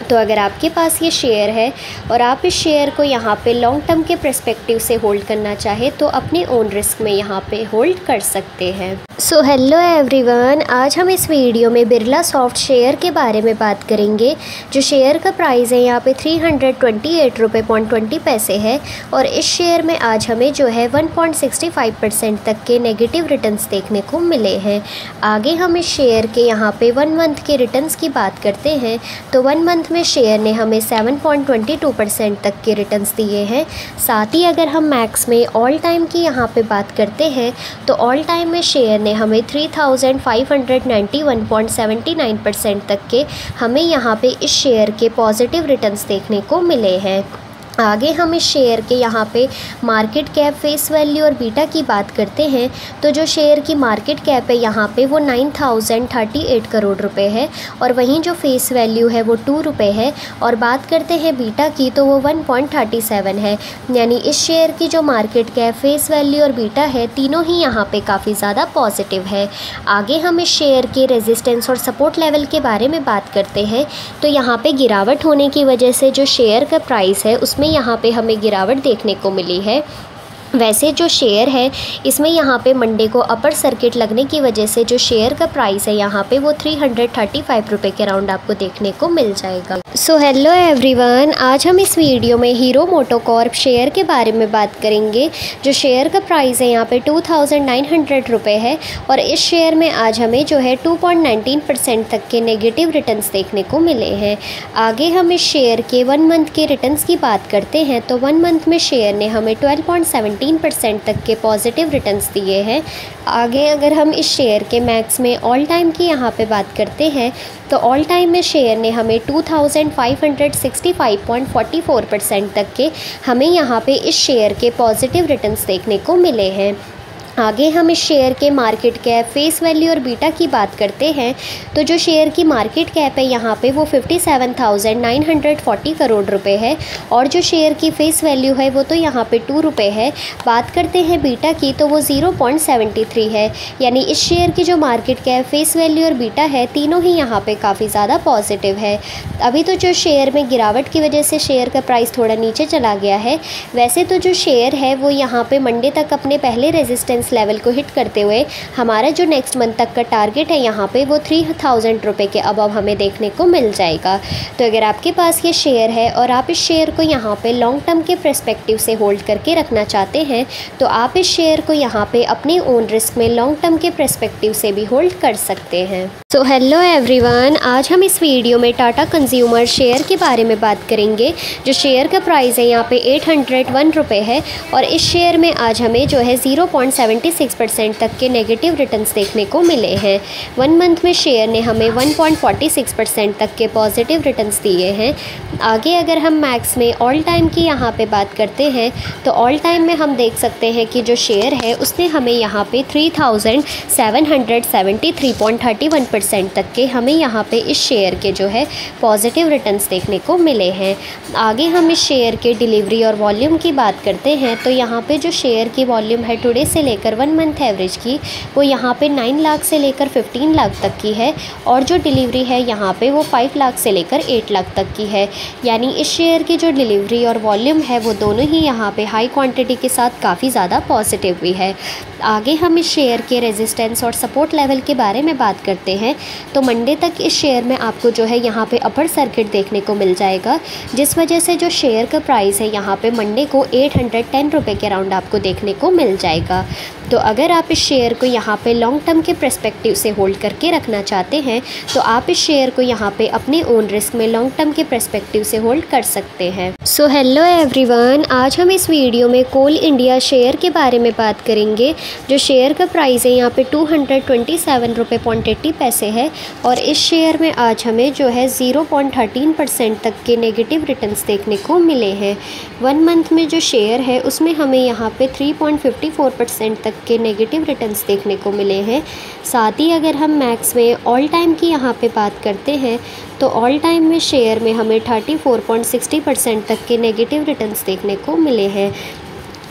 तो अगर आपके पास ये शेयर है और आप इस शेयर को यहाँ पे लॉन्ग टर्म के पर्सपेक्टिव से होल्ड करना चाहे तो अपने ओन रिस्क में यहाँ पे होल्ड कर सकते हैं। सो हेलो एवरीवन, आज हम इस वीडियो में बिरला सॉफ्ट शेयर के बारे में बात करेंगे। जो शेयर का प्राइस है यहाँ पे 328 रुपये पॉइंट 20 पैसे है और इस शेयर में आज हमें जो है 1.65% तक के नेगेटिव रिटर्न्स देखने को मिले हैं। आगे हम इस शेयर के यहाँ पे 1 मंथ के रिटर्न्स की बात करते हैं तो 1 मंथ में शेयर ने हमें 7.22% तक के रिटर्न्स दिए हैं। साथ ही अगर हम मैक्स में ऑल टाइम की यहाँ पे बात करते हैं तो ऑल टाइम में शेयर ने हमें 3591.79% तक के हमें यहाँ पे इस शेयर के पॉजिटिव रिटर्न्स देखने को मिले हैं। आगे हम इस शेयर के यहाँ पे मार्केट कैप, फेस वैल्यू और बीटा की बात करते हैं तो जो शेयर की मार्केट कैप है यहाँ पे वो 9038 करोड़ रुपए है और वहीं जो फेस वैल्यू है वो 2 रुपये है और बात करते हैं बीटा की तो वो 1.37 है। यानी इस शेयर की जो मार्केट कैप, फेस वैल्यू और बीटा है तीनों ही यहाँ पे काफ़ी ज़्यादा पॉजिटिव है। आगे हम इस शेयर के रेजिस्टेंस और सपोर्ट लेवल के बारे में बात करते हैं तो यहाँ पे गिरावट होने की वजह से जो शेयर का प्राइस है उसमें यहाँ पे हमें गिरावट देखने को मिली है। वैसे जो शेयर है इसमें यहाँ पे मंडे को अपर सर्किट लगने की वजह से जो शेयर का प्राइस है यहाँ पे वो 335 रुपये के राउंड आपको देखने को मिल जाएगा। सो हेलो एवरीवन, आज हम इस वीडियो में हीरो मोटोकॉर्प शेयर के बारे में बात करेंगे। जो शेयर का प्राइस है यहाँ पे 2900 रुपये है और इस शेयर में आज हमें जो है 2.19% तक के नेगेटिव रिटर्न्स देखने को मिले हैं। आगे हम इस शेयर के 1 मंथ के रिटर्न्स की बात करते हैं तो 1 मंथ में शेयर ने हमें 12.17% तक के पॉजिटिव रिटर्न्स दिए हैं। आगे अगर हम इस शेयर के मैक्स में ऑल टाइम की यहाँ पे बात करते हैं तो ऑल टाइम में शेयर ने हमें 2565.44% तक के हमें यहाँ पे इस शेयर के पॉजिटिव रिटर्न्स देखने को मिले हैं। आगे हम इस शेयर के मार्केट कैप, फेस वैल्यू और बीटा की बात करते हैं तो जो शेयर की मार्केट कैप है यहाँ पे वो 57,940 करोड़ रुपए है और जो शेयर की फेस वैल्यू है वो तो यहाँ पे 2 रुपये है। बात करते हैं बीटा की तो वो 0.73 है, यानी इस शेयर की जो मार्केट कैप, फेस वैल्यू और बीटा है तीनों ही यहाँ पे काफ़ी ज़्यादा पॉजिटिव है। अभी तो जो शेयर में गिरावट की वजह से शेयर का प्राइस थोड़ा नीचे चला गया है। वैसे तो जो शेयर है वो यहाँ पे मंडे तक अपने पहले रेजिस्टेंस लेवल को हिट करते हुए हमारा जो नेक्स्ट मंथ तक का टारगेट है यहाँ पे वो 3000 रुपये के अबव हमें देखने को मिल जाएगा। तो अगर आपके पास ये शेयर है और आप इस शेयर को यहाँ पे लॉन्ग टर्म के पर्सपेक्टिव से होल्ड करके रखना चाहते हैं तो आप इस शेयर को यहाँ पे अपने ओन रिस्क में लॉन्ग टर्म के पर्सपेक्टिव से भी होल्ड कर सकते हैं। सो हेलो एवरीवन, आज हम इस वीडियो में टाटा कंज्यूमर शेयर के बारे में बात करेंगे। जो शेयर का प्राइस है यहाँ पे 801 रुपये है और इस शेयर में आज हमें जो है 0.76% तक के नेगेटिव रिटर्न्स देखने को मिले हैं। 1 मंथ में शेयर ने हमें 1.46% तक के पॉजिटिव रिटर्न्स दिए हैं। आगे अगर हम मैक्स में ऑल टाइम की यहाँ पे बात करते हैं तो ऑल टाइम में हम देख सकते हैं कि जो शेयर है उसने हमें यहाँ पे 3773.31% तक के हमें यहाँ पे इस शेयर के जो है पॉजिटिव रिटर्न्स देखने को मिले हैं। आगे हम इस शेयर के डिलीवरी और वॉल्यूम की बात करते हैं तो यहाँ पे जो शेयर की वॉल्यूम है टुडे से लेकर 1 मंथ एवरेज की वो यहाँ पे 9 लाख से लेकर 15 लाख तक की है और जो डिलीवरी है यहाँ पे वो 5 लाख से लेकर 8 लाख तक की है। यानी इस शेयर की जो डिलीवरी और वॉल्यूम है वो दोनों ही यहाँ पे हाई क्वांटिटी के साथ काफ़ी ज़्यादा पॉजिटिव भी है। आगे हम इस शेयर के रेजिस्टेंस और सपोर्ट लेवल के बारे में बात करते हैं तो मंडे तक इस शेयर में आपको जो है यहाँ पे अपर सर्किट देखने को मिल जाएगा, जिस वजह से जो शेयर का प्राइस है यहाँ पे मंडे को 810 रुपये के राउंड आपको देखने को मिल जाएगा। तो अगर आप इस शेयर को यहाँ पे लॉन्ग टर्म के पर्सपेक्टिव से होल्ड करके रखना चाहते हैं तो आप इस शेयर को यहाँ पे अपने ओन रिस्क में लॉन्ग टर्म के पर्सपेक्टिव से होल्ड कर सकते हैं। सो हेलो एवरीवन, आज हम इस वीडियो में कोल इंडिया शेयर के बारे में बात करेंगे। जो शेयर का प्राइस है यहाँ पे 227 रुपये 80 पैसे है और इस शेयर में आज हमें जो है 0.13% तक के नेगेटिव रिटर्न्स देखने को मिले हैं। 1 मंथ में जो शेयर है उसमें हमें यहाँ पे 3.54% तक के नेगेटिव रिटर्न्स देखने को मिले हैं। साथ ही अगर हम मैक्स में ऑल टाइम की यहाँ पे बात करते हैं तो ऑल टाइम में शेयर में हमें 34.60% तक के नेगेटिव रिटर्न्स देखने को मिले हैं।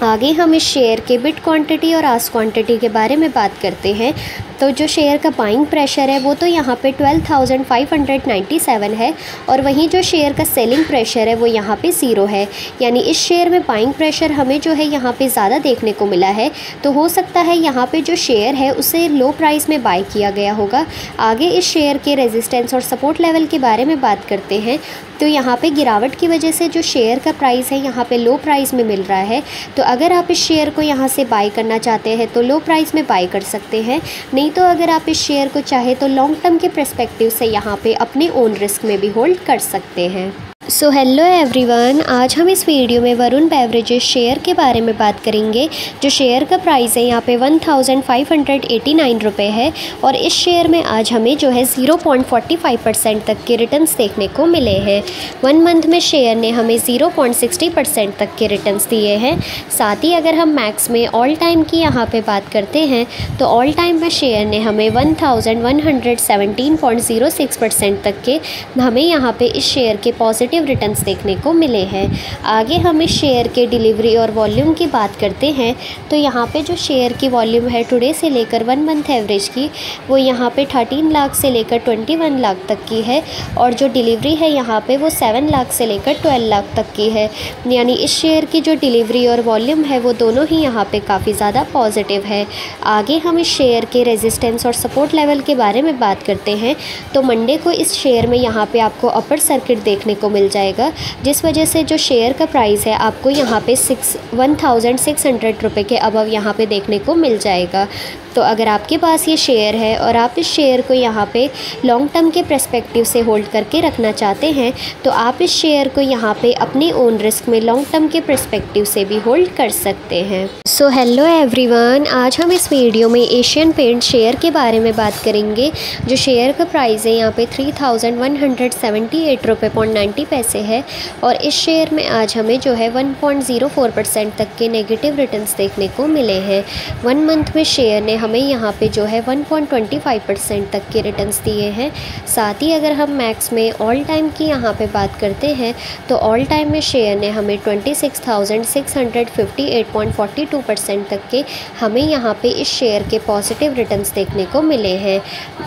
आगे हम इस शेयर के बिड क्वांटिटी और आस्क क्वांटिटी के बारे में बात करते हैं तो जो शेयर का बाइंग प्रेशर है वो तो यहाँ पे 12,597 है और वहीं जो शेयर का सेलिंग प्रेशर है वो यहाँ पे 0 है। यानी इस शेयर में बाइंग प्रेशर हमें जो है यहाँ पे ज़्यादा देखने को मिला है, तो हो सकता है यहाँ पे जो शेयर है उसे लो प्राइस में बाय किया गया होगा। आगे इस शेयर के रेजिस्टेंस और सपोर्ट लेवल के बारे में बात करते हैं तो यहाँ पे गिरावट की वजह से जो शेयर का प्राइस है यहाँ पे लो प्राइस में मिल रहा है। तो अगर आप इस शेयर को यहाँ से बाय करना चाहते हैं तो लो प्राइस में बाय कर सकते हैं, नहीं तो अगर आप इस शेयर को चाहे तो लॉन्ग टर्म के पर्सपेक्टिव से यहाँ पे अपने ओन रिस्क में भी होल्ड कर सकते हैं। सो हेलो एवरीवन, आज हम इस वीडियो में वरुण बेवरेजेस शेयर के बारे में बात करेंगे। जो शेयर का प्राइस है यहाँ पे 1589 रुपये है और इस शेयर में आज हमें जो है 0.45% तक के रिटर्न्स देखने को मिले हैं। 1 मंथ में शेयर ने हमें 0.60% तक के रिटर्न्स दिए हैं। साथ ही अगर हम मैक्स में ऑल टाइम की यहाँ पे बात करते हैं तो ऑल टाइम में शेयर ने हमें 1117.06% तक के हमें यहाँ पे इस शेयर के पॉजिटिव पॉजिटिव रिटर्न्स देखने को मिले हैं। आगे हम इस शेयर के डिलीवरी और वॉल्यूम की बात करते हैं तो यहाँ पे जो शेयर की वॉल्यूम है टुडे से लेकर 1 मंथ एवरेज की, वो यहाँ पे 13 लाख से लेकर 21 लाख तक की है और जो डिलीवरी है यहाँ पे वो 7 लाख से लेकर 12 लाख तक की है। यानी इस शेयर की जो डिलीवरी और वॉल्यूम है वो दोनों ही यहाँ पे काफ़ी ज़्यादा पॉजिटिव है। आगे हम इस शेयर के रेजिस्टेंस और सपोर्ट लेवल के बारे में बात करते हैं तो मंडे को इस शेयर में यहाँ पे आपको अपर सर्किट देखने को मिल जाएगा, जिस वजह से जो शेयर का प्राइस है आपको यहाँ पे 1600 रुपये के अबव यहाँ पे देखने को मिल जाएगा। तो अगर आपके पास ये शेयर है और आप इस शेयर को यहाँ पे लॉन्ग टर्म के पर्सपेक्टिव से होल्ड करके रखना चाहते हैं तो आप इस शेयर को यहाँ पे अपने ओन रिस्क में लॉन्ग टर्म के पर्सपेक्टिव से भी होल्ड कर सकते हैं। सो हेलो एवरीवन, आज हम इस वीडियो में एशियन पेंट शेयर के बारे में बात करेंगे। जो शेयर का प्राइस है यहाँ पे 3178 रुपये 90 पैसे है और इस शेयर में आज हमें जो है 1.04% तक के नेगेटिव रिटर्न्स देखने को मिले हैं। 1 मंथ में शेयर ने हमें यहाँ पे जो है 1.25% तक के रिटर्न्स दिए हैं। साथ ही अगर हम मैक्स में ऑल टाइम की यहाँ पे बात करते हैं तो ऑल टाइम में शेयर ने हमें 26,658.42% तक के हमें यहाँ पे इस शेयर के पॉजिटिव रिटर्न्स देखने को मिले हैं।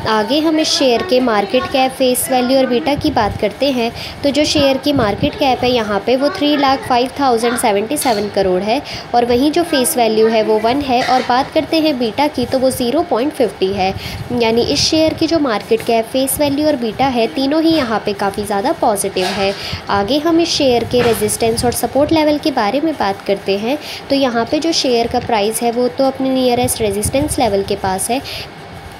आगे हम इस शेयर के मार्केट कैप, फेस वैल्यू और बीटा की बात करते हैं तो जो शेयर की मार्केट कैप है यहाँ पे वो 3,05,077 करोड़ है और वहीं जो फेस वैल्यू है वो 1 है और बात करते हैं बीटा की तो वो 0.50 है। यानी इस शेयर की जो मार्केट कैप, फेस वैल्यू और बीटा है तीनों ही यहाँ पे काफ़ी ज़्यादा पॉजिटिव है। आगे हम इस शेयर के रेजिस्टेंस और सपोर्ट लेवल के बारे में बात करते हैं तो यहाँ पे जो शेयर का प्राइस है वो तो अपने नियरेस्ट रेजिस्टेंस लेवल के पास है।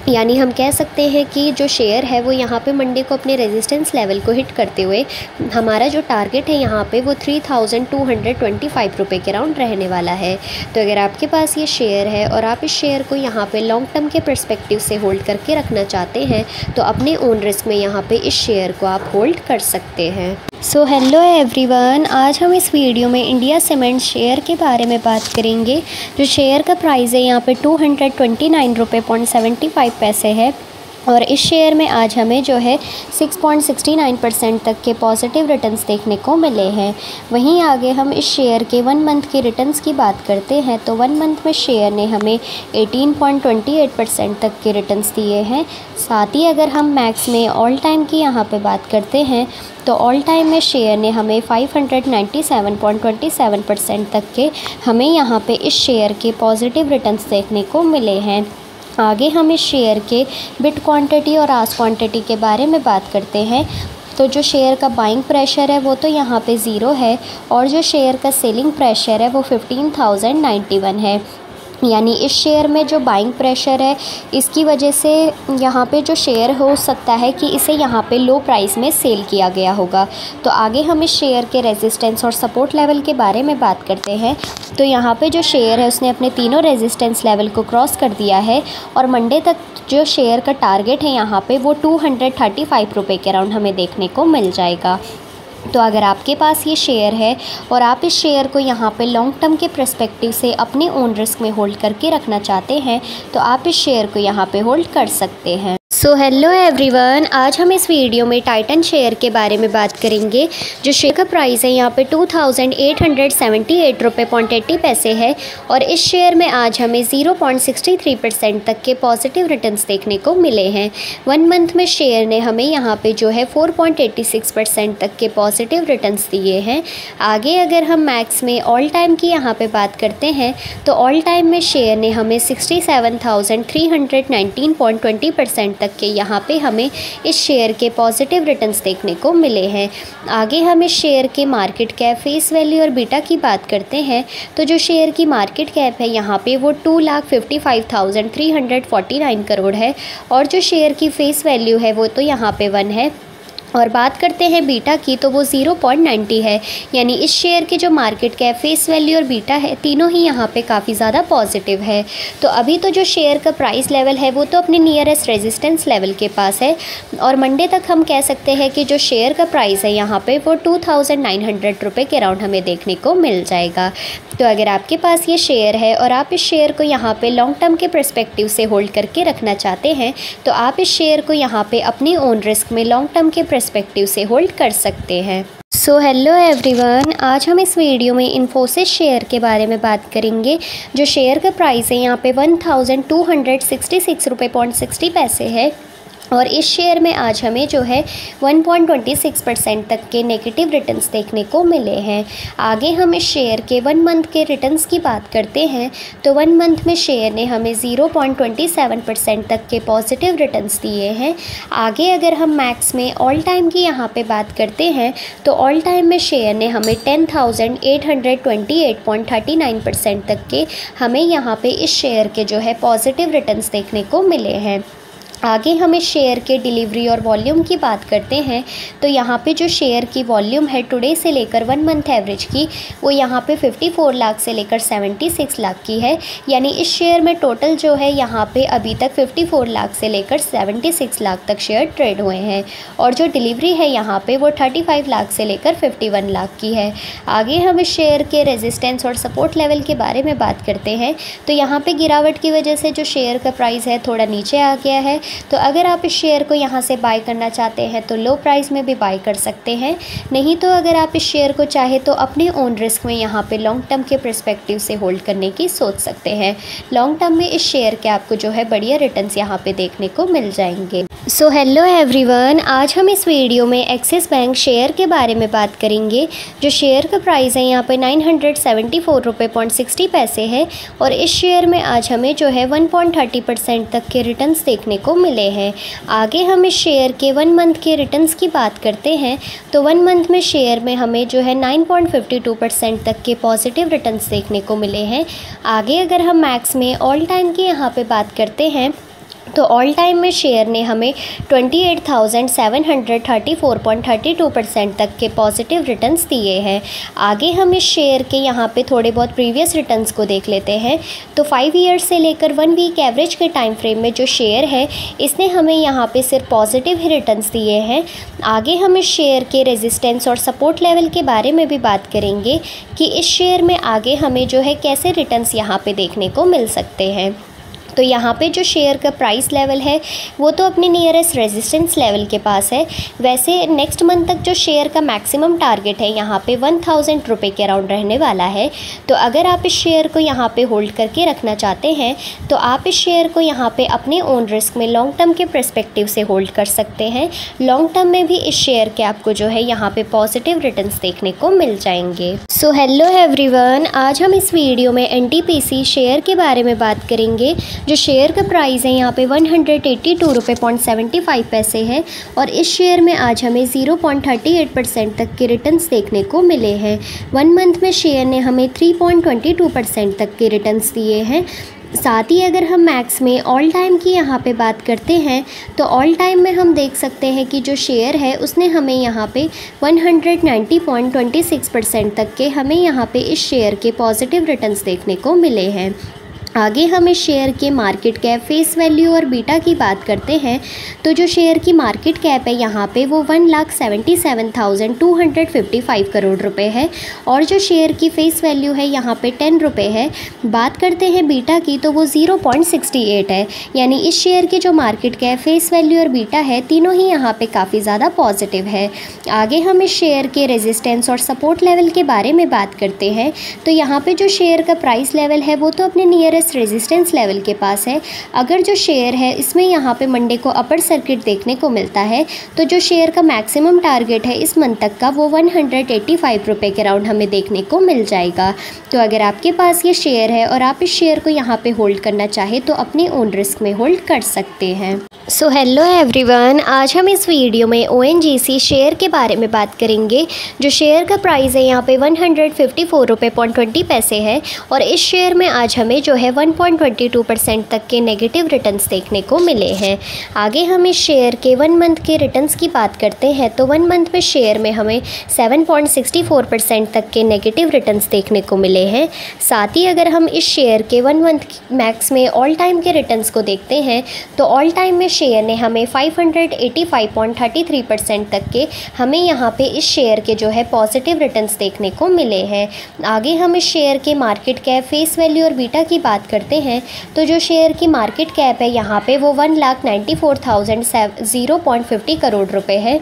यानी हम कह सकते हैं कि जो शेयर है वो यहाँ पे मंडे को अपने रेजिस्टेंस लेवल को हिट करते हुए हमारा जो टारगेट है यहाँ पे वो 3225 रुपये के राउंड रहने वाला है। तो अगर आपके पास ये शेयर है और आप इस शेयर को यहाँ पे लॉन्ग टर्म के पर्सपेक्टिव से होल्ड करके रखना चाहते हैं तो अपने ओन रिस्क में यहाँ पे इस शेयर को आप होल्ड कर सकते हैं। सो हेलो एवरीवन, आज हम इस वीडियो में इंडिया सीमेंट शेयर के बारे में बात करेंगे। जो शेयर का प्राइस है यहाँ पे 229 रुपये 75 पैसे है और इस शेयर में आज हमें जो है 6.69% तक के पॉजिटिव रिटर्न्स देखने को मिले हैं। वहीं आगे हम इस शेयर के 1 मंथ के रिटर्न्स की बात करते हैं तो 1 मंथ में शेयर ने हमें 18.28% तक के रिटर्न्स दिए हैं। साथ ही अगर हम मैक्स में ऑल टाइम की यहाँ पे बात करते हैं तो ऑल टाइम में शेयर ने हमें 597.27% तक के हमें यहाँ पे इस शेयर के पॉजिटिव रिटर्न्स देखने को मिले हैं। आगे हम इस शेयर के बिड क्वांटिटी और आस्क क्वांटिटी के बारे में बात करते हैं तो जो शेयर का बाइंग प्रेशर है वो तो यहाँ पे 0 है और जो शेयर का सेलिंग प्रेशर है वो 15,091 है। यानी इस शेयर में जो बाइंग प्रेशर है इसकी वजह से यहाँ पे जो शेयर हो सकता है कि इसे यहाँ पे लो प्राइस में सेल किया गया होगा। तो आगे हम इस शेयर के रेजिस्टेंस और सपोर्ट लेवल के बारे में बात करते हैं तो यहाँ पे जो शेयर है उसने अपने तीनों रेजिस्टेंस लेवल को क्रॉस कर दिया है और मंडे तक जो शेयर का टारगेट है यहाँ पे वो 235 रुपये के राउंड हमें देखने को मिल जाएगा। तो अगर आपके पास ये शेयर है और आप इस शेयर को यहाँ पे लॉन्ग टर्म के पर्सपेक्टिव से अपने ओन रिस्क में होल्ड करके रखना चाहते हैं तो आप इस शेयर को यहाँ पे होल्ड कर सकते हैं। सो हेलो एवरीवन, आज हम इस वीडियो में टाइटन शेयर के बारे में बात करेंगे। जो शेयर का प्राइस है यहाँ पे 2,878 रुपये 80 पैसे है और इस शेयर में आज हमें 0.63% तक के पॉजिटिव रिटर्न्स देखने को मिले हैं। 1 मंथ में शेयर ने हमें यहाँ पे जो है 4.86% तक के पॉजिटिव रिटर्न्स दिए हैं। आगे अगर हम मैक्स में ऑल टाइम की यहाँ पे बात करते हैं तो ऑल टाइम में शेयर ने हमें 67,319.20% तक के यहाँ पे हमें इस शेयर के पॉजिटिव रिटर्न्स देखने को मिले हैं। आगे हम इस शेयर के मार्केट कैप, फेस वैल्यू और बीटा की बात करते हैं तो जो शेयर की मार्केट कैप है यहाँ पे वो 2,55,349 करोड़ है और जो शेयर की फेस वैल्यू है वो तो यहाँ पे 1 है और बात करते हैं बीटा की तो वो 0.90 है। यानी इस शेयर के जो मार्केट कैप, फेस वैल्यू और बीटा है तीनों ही यहाँ पे काफ़ी ज़्यादा पॉजिटिव है। तो अभी तो जो शेयर का प्राइस लेवल है वो तो अपने नियरेस्ट रेजिस्टेंस लेवल के पास है और मंडे तक हम कह सकते हैं कि जो शेयर का प्राइस है यहाँ पे वो 2,900 रुपये के राउंड हमें देखने को मिल जाएगा। तो अगर आपके पास ये शेयर है और आप इस शेयर को यहाँ पे लॉन्ग टर्म के पर्सपेक्टिव से होल्ड करके रखना चाहते हैं तो आप इस शेयर को यहाँ पे अपनी ओन रिस्क में लॉन्ग टर्म के पर्सपेक्टिव से होल्ड कर सकते हैं। सो हेलो एवरीवन, आज हम इस वीडियो में इन्फोसिस शेयर के बारे में बात करेंगे। जो शेयर का प्राइस है यहाँ पे 1266 रुपये पॉइंट 60 पैसे है और इस शेयर में आज हमें जो है 1.26% तक के नेगेटिव रिटर्न्स देखने को मिले हैं। आगे हम इस शेयर के 1 मंथ के रिटर्न्स की बात करते हैं तो 1 मंथ में शेयर ने हमें 0.27% तक के पॉजिटिव रिटर्न्स दिए हैं। आगे अगर हम मैक्स में ऑल टाइम की यहाँ पे बात करते हैं तो ऑल टाइम में शेयर ने हमें 10,828.39% तक के हमें यहाँ पे इस शेयर के जो है पॉजिटिव रिटर्न्स देखने को मिले हैं। आगे हम इस शेयर के डिलीवरी और वॉल्यूम की बात करते हैं तो यहाँ पे जो शेयर की वॉल्यूम है टुडे से लेकर 1 मंथ एवरेज की वो यहाँ पे 54 लाख से लेकर 76 लाख की है। यानी इस शेयर में टोटल जो है यहाँ पे अभी तक 54 लाख से लेकर 76 लाख तक शेयर ट्रेड हुए हैं और जो डिलीवरी है यहाँ पे वो 35 लाख से लेकर 51 लाख की है। आगे हम इस शेयर के रेजिस्टेंस और सपोर्ट लेवल के बारे में बात करते हैं तो यहाँ पे गिरावट की वजह से जो शेयर का प्राइस है थोड़ा नीचे आ गया है। तो अगर आप इस शेयर को यहाँ से बाय करना चाहते हैं तो लो प्राइस में भी बाय कर सकते हैं, नहीं तो अगर आप इस शेयर को चाहे तो अपने ओन रिस्क में यहाँ पे लॉन्ग टर्म के पर्सपेक्टिव से होल्ड करने की सोच सकते हैं। लॉन्ग टर्म में इस शेयर के आपको जो है बढ़िया रिटर्न्स यहाँ पे देखने को मिल जाएंगे। सो हेलो एवरीवन, आज हम इस वीडियो में एक्सिस बैंक शेयर के बारे में बात करेंगे। जो शेयर का प्राइस है यहाँ पे 974 रुपये पॉइंट 60 पैसे है और इस शेयर में आज हमें जो है 1.30% तक के रिटर्न्स देखने को मिले हैं। आगे हम इस शेयर के 1 मंथ के रिटर्न्स की बात करते हैं तो 1 मंथ में शेयर में हमें जो है 9.52% तक के पॉजिटिव रिटर्न्स देखने को मिले हैं। आगे अगर हम मैक्स में ऑल टाइम की यहाँ पे बात करते हैं तो ऑल टाइम में शेयर ने हमें 28,734.32% तक के पॉजिटिव रिटर्न्स दिए हैं। आगे हम इस शेयर के यहाँ पे थोड़े बहुत प्रीवियस रिटर्न्स को देख लेते हैं तो 5 ईयर्स से लेकर 1 वीक एवरेज के टाइम फ्रेम में जो शेयर है इसने हमें यहाँ पे सिर्फ पॉजिटिव ही रिटर्न्स दिए हैं। आगे हम इस शेयर के रेजिस्टेंस और सपोर्ट लेवल के बारे में भी बात करेंगे कि इस शेयर में आगे हमें जो है कैसे रिटर्न्स यहाँ पे देखने को मिल सकते हैं। तो यहाँ पे जो शेयर का प्राइस लेवल है वो तो अपने नियरेस्ट रेजिस्टेंस लेवल के पास है। वैसे नेक्स्ट मंथ तक जो शेयर का मैक्सिमम टारगेट है यहाँ पे 1000 रुपये के अराउंड रहने वाला है। तो अगर आप इस शेयर को यहाँ पे होल्ड करके रखना चाहते हैं तो आप इस शेयर को यहाँ पे अपने ओन रिस्क में लॉन्ग टर्म के पर्सपेक्टिव से होल्ड कर सकते हैं। लॉन्ग टर्म में भी इस शेयर के आपको जो है यहाँ पे पॉजिटिव रिटर्न्स देखने को मिल जाएंगे। सो हेलो एवरीवन, आज हम इस वीडियो में NTPC शेयर के बारे में बात करेंगे। जो शेयर का प्राइस है यहाँ पे 182 रुपये पॉइंट 75 पैसे है और इस शेयर में आज हमें 0.38% तक के रिटर्न्स देखने को मिले हैं। 1 मंथ में शेयर ने हमें 3.22% तक के रिटर्न्स दिए हैं। साथ ही अगर हम मैक्स में ऑल टाइम की यहाँ पे बात करते हैं तो ऑल टाइम में हम देख सकते हैं कि जो शेयर है उसने हमें यहाँ पे 190.26% तक के हमें यहाँ पे इस शेयर के पॉजिटिव रिटर्न्स देखने को मिले हैं। आगे हम इस शेयर के मार्केट कैप, फेस वैल्यू और बीटा की बात करते हैं तो जो शेयर की मार्केट कैप है यहाँ पे वो 1,77,255 करोड़ रुपए है और जो शेयर की फेस वैल्यू है यहाँ पे 10 रुपये है। बात करते हैं बीटा की तो वो 0.68 है। यानी इस शेयर की जो मार्केट कैप, फेस वैल्यू और बीटा है तीनों ही यहाँ पे काफ़ी ज़्यादा पॉजिटिव है। आगे हम इस शेयर के रेजिस्टेंस और सपोर्ट लेवल के बारे में बात करते हैं तो यहाँ पे जो शेयर का प्राइस लेवल है वो तो अपने नियरेस्ट रेजिस्टेंस लेवल के पास है। अगर जो शेयर है इसमें यहाँ पे मंडे को अपर सर्किट देखने को मिलता है तो जो शेयर का मैक्सिमम टारगेट है इस मंथ तक का वो 185 रुपये के अराउंड हमें देखने को मिल जाएगा। तो अगर आपके पास ये शेयर है और आप इस शेयर को यहाँ पे होल्ड करना चाहे तो अपने ओन रिस्क में होल्ड कर सकते हैं। सो हेलो एवरीवन, आज हम इस वीडियो में ONGC शेयर के बारे में बात करेंगे। जो शेयर का प्राइस है यहाँ पे 154 रुपये पॉइंट 20 पैसे है और इस शेयर में आज हमें जो है 1.22% तक के नेगेटिव रिटर्न्स देखने को मिले हैं। आगे हम इस शेयर के 1 मंथ के रिटर्न्स की बात करते हैं तो 1 मंथ में शेयर में हमें 7.64% तक के नेगेटिव रिटर्न्स देखने को मिले हैं। साथ ही अगर हम इस शेयर के 1 मंथ मैक्स में ऑल टाइम के रिटर्न्स को देखते हैं तो ऑल टाइम में शेयर ने हमें 585.33% तक के हमें यहाँ पे इस शेयर के जो है पॉजिटिव रिटर्न्स देखने को मिले हैं। आगे हम इस शेयर के मार्केट कैप, फेस वैल्यू और बीटा की बात करते हैं तो जो शेयर की मार्केट कैप है यहाँ पे वो 1,94,050 करोड़ रुपए है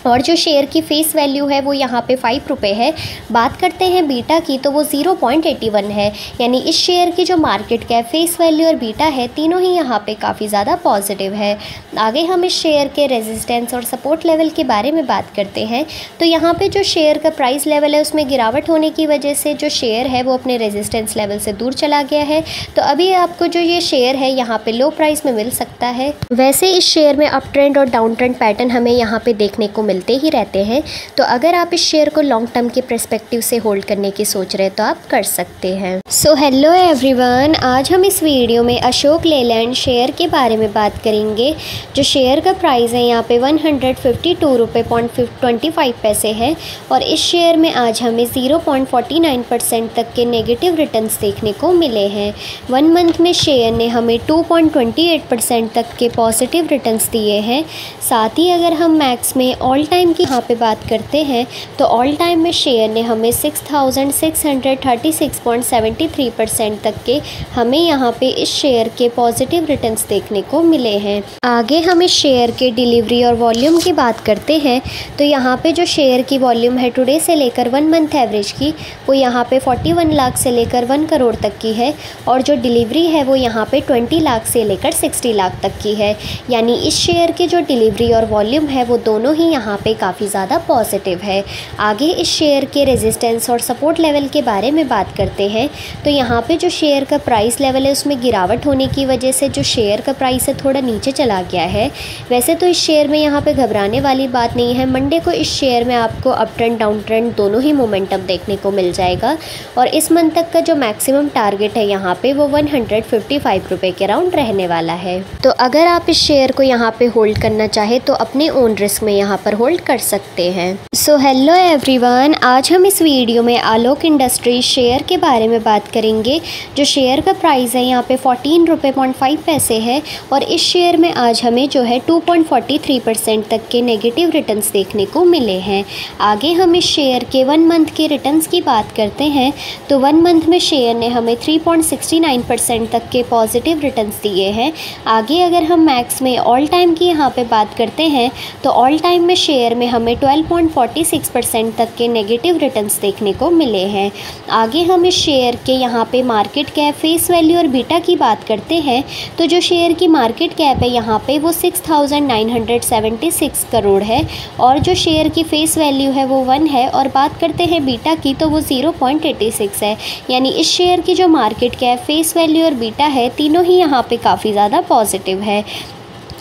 और जो शेयर की फ़ेस वैल्यू है वो यहाँ पे 5 रुपये है। बात करते हैं बीटा की तो वो 0.81 है, यानी इस शेयर की जो मार्केट कैप, फेस वैल्यू और बीटा है, तीनों ही यहाँ पे काफ़ी ज़्यादा पॉजिटिव है। आगे हम इस शेयर के रेजिस्टेंस और सपोर्ट लेवल के बारे में बात करते हैं। तो यहाँ पे जो शेयर का प्राइस लेवल है उसमें गिरावट होने की वजह से जो शेयर है वो अपने रेजिस्टेंस लेवल से दूर चला गया है। तो अभी आपको जो ये शेयर है यहाँ पे लो प्राइस में मिल सकता है। वैसे इस शेयर में अप ट्रेंड और डाउन ट्रेंड पैटर्न हमें यहाँ पे देखने को मिलते ही रहते हैं। तो अगर आप इस शेयर को लॉन्ग टर्म के पर्सपेक्टिव से होल्ड करने की सोच रहे हैं तो आप कर सकते हैं। सो हेलो एवरीवन, आज हम इस वीडियो में अशोक लेलैंड शेयर के बारे में बात करेंगे। जो शेयर का प्राइस है यहाँ पे 152 रुपये 25 पैसे है और इस शेयर में आज हमें 0.49% तक के नेगेटिव रिटर्न्स देखने को मिले हैं। 1 मंथ में शेयर ने हमें 2.28% तक के पॉजिटिव रिटर्न्स दिए हैं। साथ ही अगर हम मैक्स में ऑल टाइम की यहाँ पे बात करते हैं तो ऑल टाइम में शेयर ने हमें 6636.73% तक के हमें यहाँ पे इस शेयर के पॉजिटिव रिटर्न्स देखने को मिले हैं। आगे हम इस शेयर के डिलीवरी और वॉल्यूम की बात करते हैं तो यहाँ पे जो शेयर की वॉल्यूम है टुडे से लेकर 1 मंथ एवरेज की वो यहाँ पे 41 लाख से लेकर 1 करोड़ तक की है और जो डिलीवरी है वो यहाँ पे 20 लाख से लेकर 60 लाख तक की है। यानी इस शेयर के जो डिलीवरी और वॉल्यूम है वो दोनों ही यहाँ पे काफ़ी ज़्यादा पॉजिटिव है। आगे इस शेयर के रेजिस्टेंस और सपोर्ट लेवल के बारे में बात करते हैं तो यहाँ पे जो शेयर का प्राइस लेवल है उसमें गिरावट होने की वजह से जो शेयर का प्राइस है थोड़ा नीचे चला गया है। वैसे तो इस शेयर में यहाँ पे घबराने वाली बात नहीं है। मंडे को इस शेयर में आपको अप ट्रेंड डाउन ट्रेंड दोनों ही मोमेंटम देखने को मिल जाएगा और इस मंथ तक का जो मैक्सिमम टारगेट है यहाँ पे वो 155 रुपये के राउंड रहने वाला है। तो अगर आप इस शेयर को यहाँ पे होल्ड करना चाहे तो अपने ओन रिस्क में यहाँ पर होल्ड कर सकते हैं। सो हेलो एवरीवन, आज हम इस वीडियो में आलोक इंडस्ट्रीज शेयर के बारे में बात करेंगे। जो शेयर का प्राइस है यहाँ पे 14 रुपये 5 पैसे है और इस शेयर में आज हमें जो है 2.43% तक के नेगेटिव रिटर्न्स देखने को मिले हैं। आगे हम इस शेयर के 1 मंथ के रिटर्न्स की बात करते हैं तो 1 मंथ में शेयर ने हमें 3.69% तक के पॉजिटिव रिटर्न्स दिए हैं। आगे अगर हम मैक्स में ऑल टाइम की यहाँ पे बात करते हैं तो ऑल टाइम में शेयर में हमें 12.46% तक के नेगेटिव रिटर्न्स देखने को मिले हैं। आगे हम इस शेयर के यहाँ पे मार्केट कैप, फेस वैल्यू और बीटा की बात करते हैं तो जो शेयर की मार्केट कैप है यहाँ पे वो 6,976 करोड़ है और जो शेयर की फेस वैल्यू है वो 1 है और बात करते हैं बीटा की तो वो 0.86 है। यानी इस शेयर की जो मार्केट कैप, फेस वैल्यू और बीटा है तीनों ही यहाँ पे काफ़ी ज़्यादा पॉजिटिव है।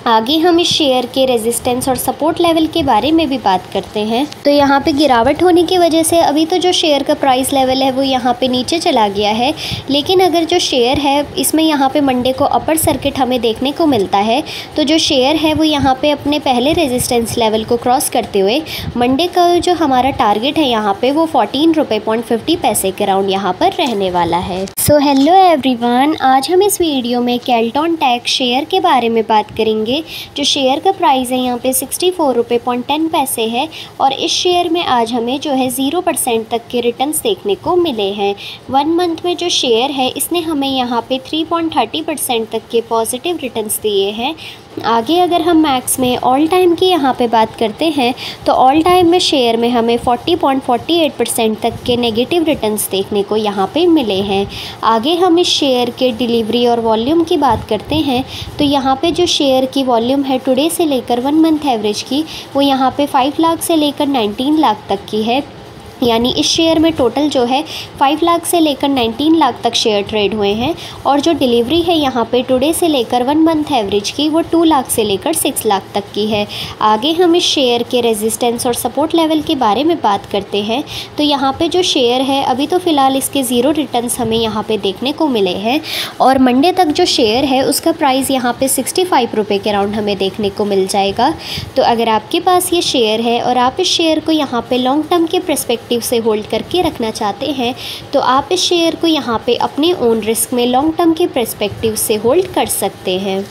आगे हम इस शेयर के रेजिस्टेंस और सपोर्ट लेवल के बारे में भी बात करते हैं तो यहाँ पे गिरावट होने की वजह से अभी तो जो शेयर का प्राइस लेवल है वो यहाँ पे नीचे चला गया है, लेकिन अगर जो शेयर है इसमें यहाँ पे मंडे को अपर सर्किट हमें देखने को मिलता है तो जो शेयर है वो यहाँ पे अपने पहले रेजिस्टेंस लेवल को क्रॉस करते हुए मंडे का जो हमारा टारगेट है यहाँ पे वो 14 रुपये 50 पैसे के राउंड यहाँ पर रहने वाला है। सो हेलो एवरीवन, आज हम इस वीडियो में केल्ट्रॉन टेक शेयर के बारे में बात करेंगे। जो शेयर का प्राइस है यहाँ पे 64 रुपये 10 पैसे है और इस शेयर में आज हमें जो है 0% तक के रिटर्न्स देखने को मिले हैं। 1 मंथ में जो शेयर है इसने हमें यहाँ पे 3.30% तक के पॉजिटिव रिटर्न्स दिए हैं। आगे अगर हम मैक्स में ऑल टाइम की यहाँ पे बात करते हैं तो ऑल टाइम में शेयर में हमें 40.48% तक के नेगेटिव रिटर्न्स देखने को यहाँ पे मिले हैं। आगे हम इस शेयर के डिलीवरी और वॉल्यूम की बात करते हैं तो यहाँ पे जो शेयर की वॉल्यूम है टुडे से लेकर 1 मंथ एवरेज की वो यहाँ पे 5 लाख से लेकर 19 लाख तक की है। यानी इस शेयर में टोटल जो है 5 लाख से लेकर 19 लाख तक शेयर ट्रेड हुए हैं और जो डिलीवरी है यहाँ पे टुडे से लेकर 1 मंथ एवरेज की वो 2 लाख से लेकर 6 लाख तक की है। आगे हम इस शेयर के रेजिस्टेंस और सपोर्ट लेवल के बारे में बात करते हैं तो यहाँ पे जो शेयर है अभी तो फ़िलहाल इसके 0 रिटर्न्स हमें यहाँ पे देखने को मिले हैं और मंडे तक जो शेयर है उसका प्राइस यहाँ पे 65 रुपये के राउंड हमें देखने को मिल जाएगा। तो अगर आपके पास ये शेयर है और आप इस शेयर को यहाँ पे लॉन्ग टर्म के पर्सपेक्टिव से होल्ड करके रखना चाहते हैं तो आप इस शेयर को यहाँ पे अपने ओन रिस्क में लॉन्ग टर्म के पर्सपेक्टिव से होल्ड कर सकते हैं।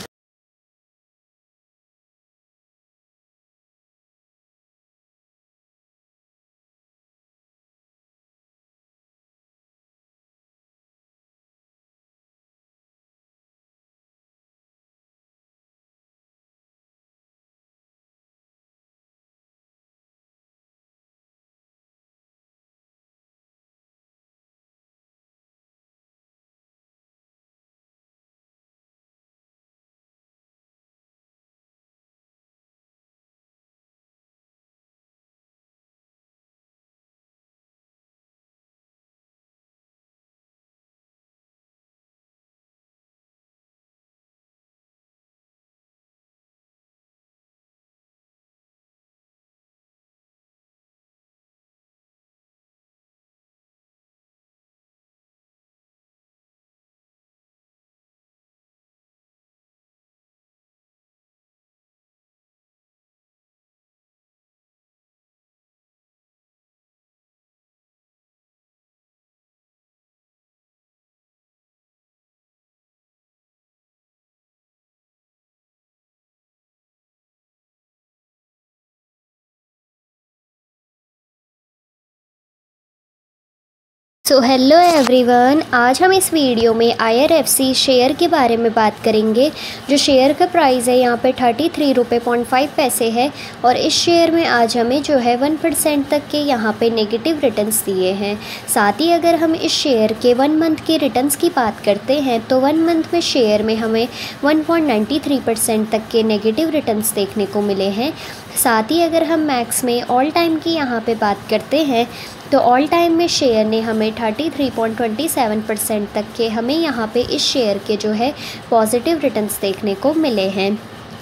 हेलो एवरीवन, आज हम इस वीडियो में IRFC शेयर के बारे में बात करेंगे। जो शेयर का प्राइस है यहाँ पे 33 रुपये 5 पैसे है और इस शेयर में आज हमें जो है 1% तक के यहाँ पे नेगेटिव रिटर्न्स दिए हैं। साथ ही अगर हम इस शेयर के 1 मंथ के रिटर्न्स की बात करते हैं तो 1 मंथ में शेयर में हमें 1.93% तक के नेगेटिव रिटर्न्स देखने को मिले हैं। साथ ही अगर हम मैक्स में ऑल टाइम की यहाँ पे बात करते हैं तो ऑल टाइम में शेयर ने हमें 33.27% तक के हमें यहाँ पे इस शेयर के जो है पॉजिटिव रिटर्न्स देखने को मिले हैं।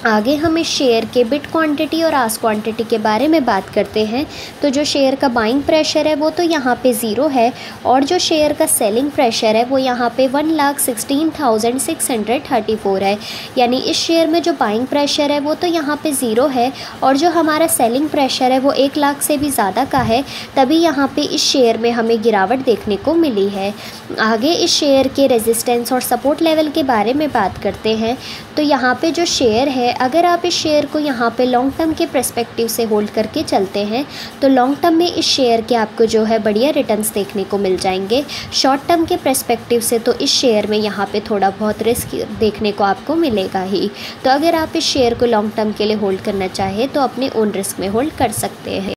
आगे हम इस शेयर के बिड क्वांटिटी और आस्क क्वांटिटी के बारे में बात करते हैं। तो जो शेयर का बाइंग प्रेशर है वो तो यहाँ पे ज़ीरो है और जो शेयर का सेलिंग प्रेशर है वो यहाँ पे 1,16,634 है। यानी इस शेयर में जो बाइंग प्रेशर है वो तो यहाँ पे ज़ीरो है और जो हमारा सेलिंग प्रेशर है वो 1 लाख से भी ज़्यादा का है, तभी यहाँ पे इस शेयर में हमें गिरावट देखने को मिली है। आगे इस शेयर के रेजिस्टेंस और सपोर्ट लेवल के बारे में बात करते हैं। तो यहाँ पे जो शेयर है, अगर आप इस शेयर को यहाँ पे लॉन्ग टर्म के पर्सपेक्टिव से होल्ड करके चलते हैं तो लॉन्ग टर्म में इस शेयर के आपको जो है बढ़िया रिटर्न्स देखने को मिल जाएंगे। शॉर्ट टर्म के पर्सपेक्टिव से तो इस शेयर में यहाँ पे थोड़ा बहुत रिस्क देखने को आपको मिलेगा ही। तो अगर आप इस शेयर को लॉन्ग टर्म के लिए होल्ड करना चाहें तो अपने ओन रिस्क में होल्ड कर सकते हैं।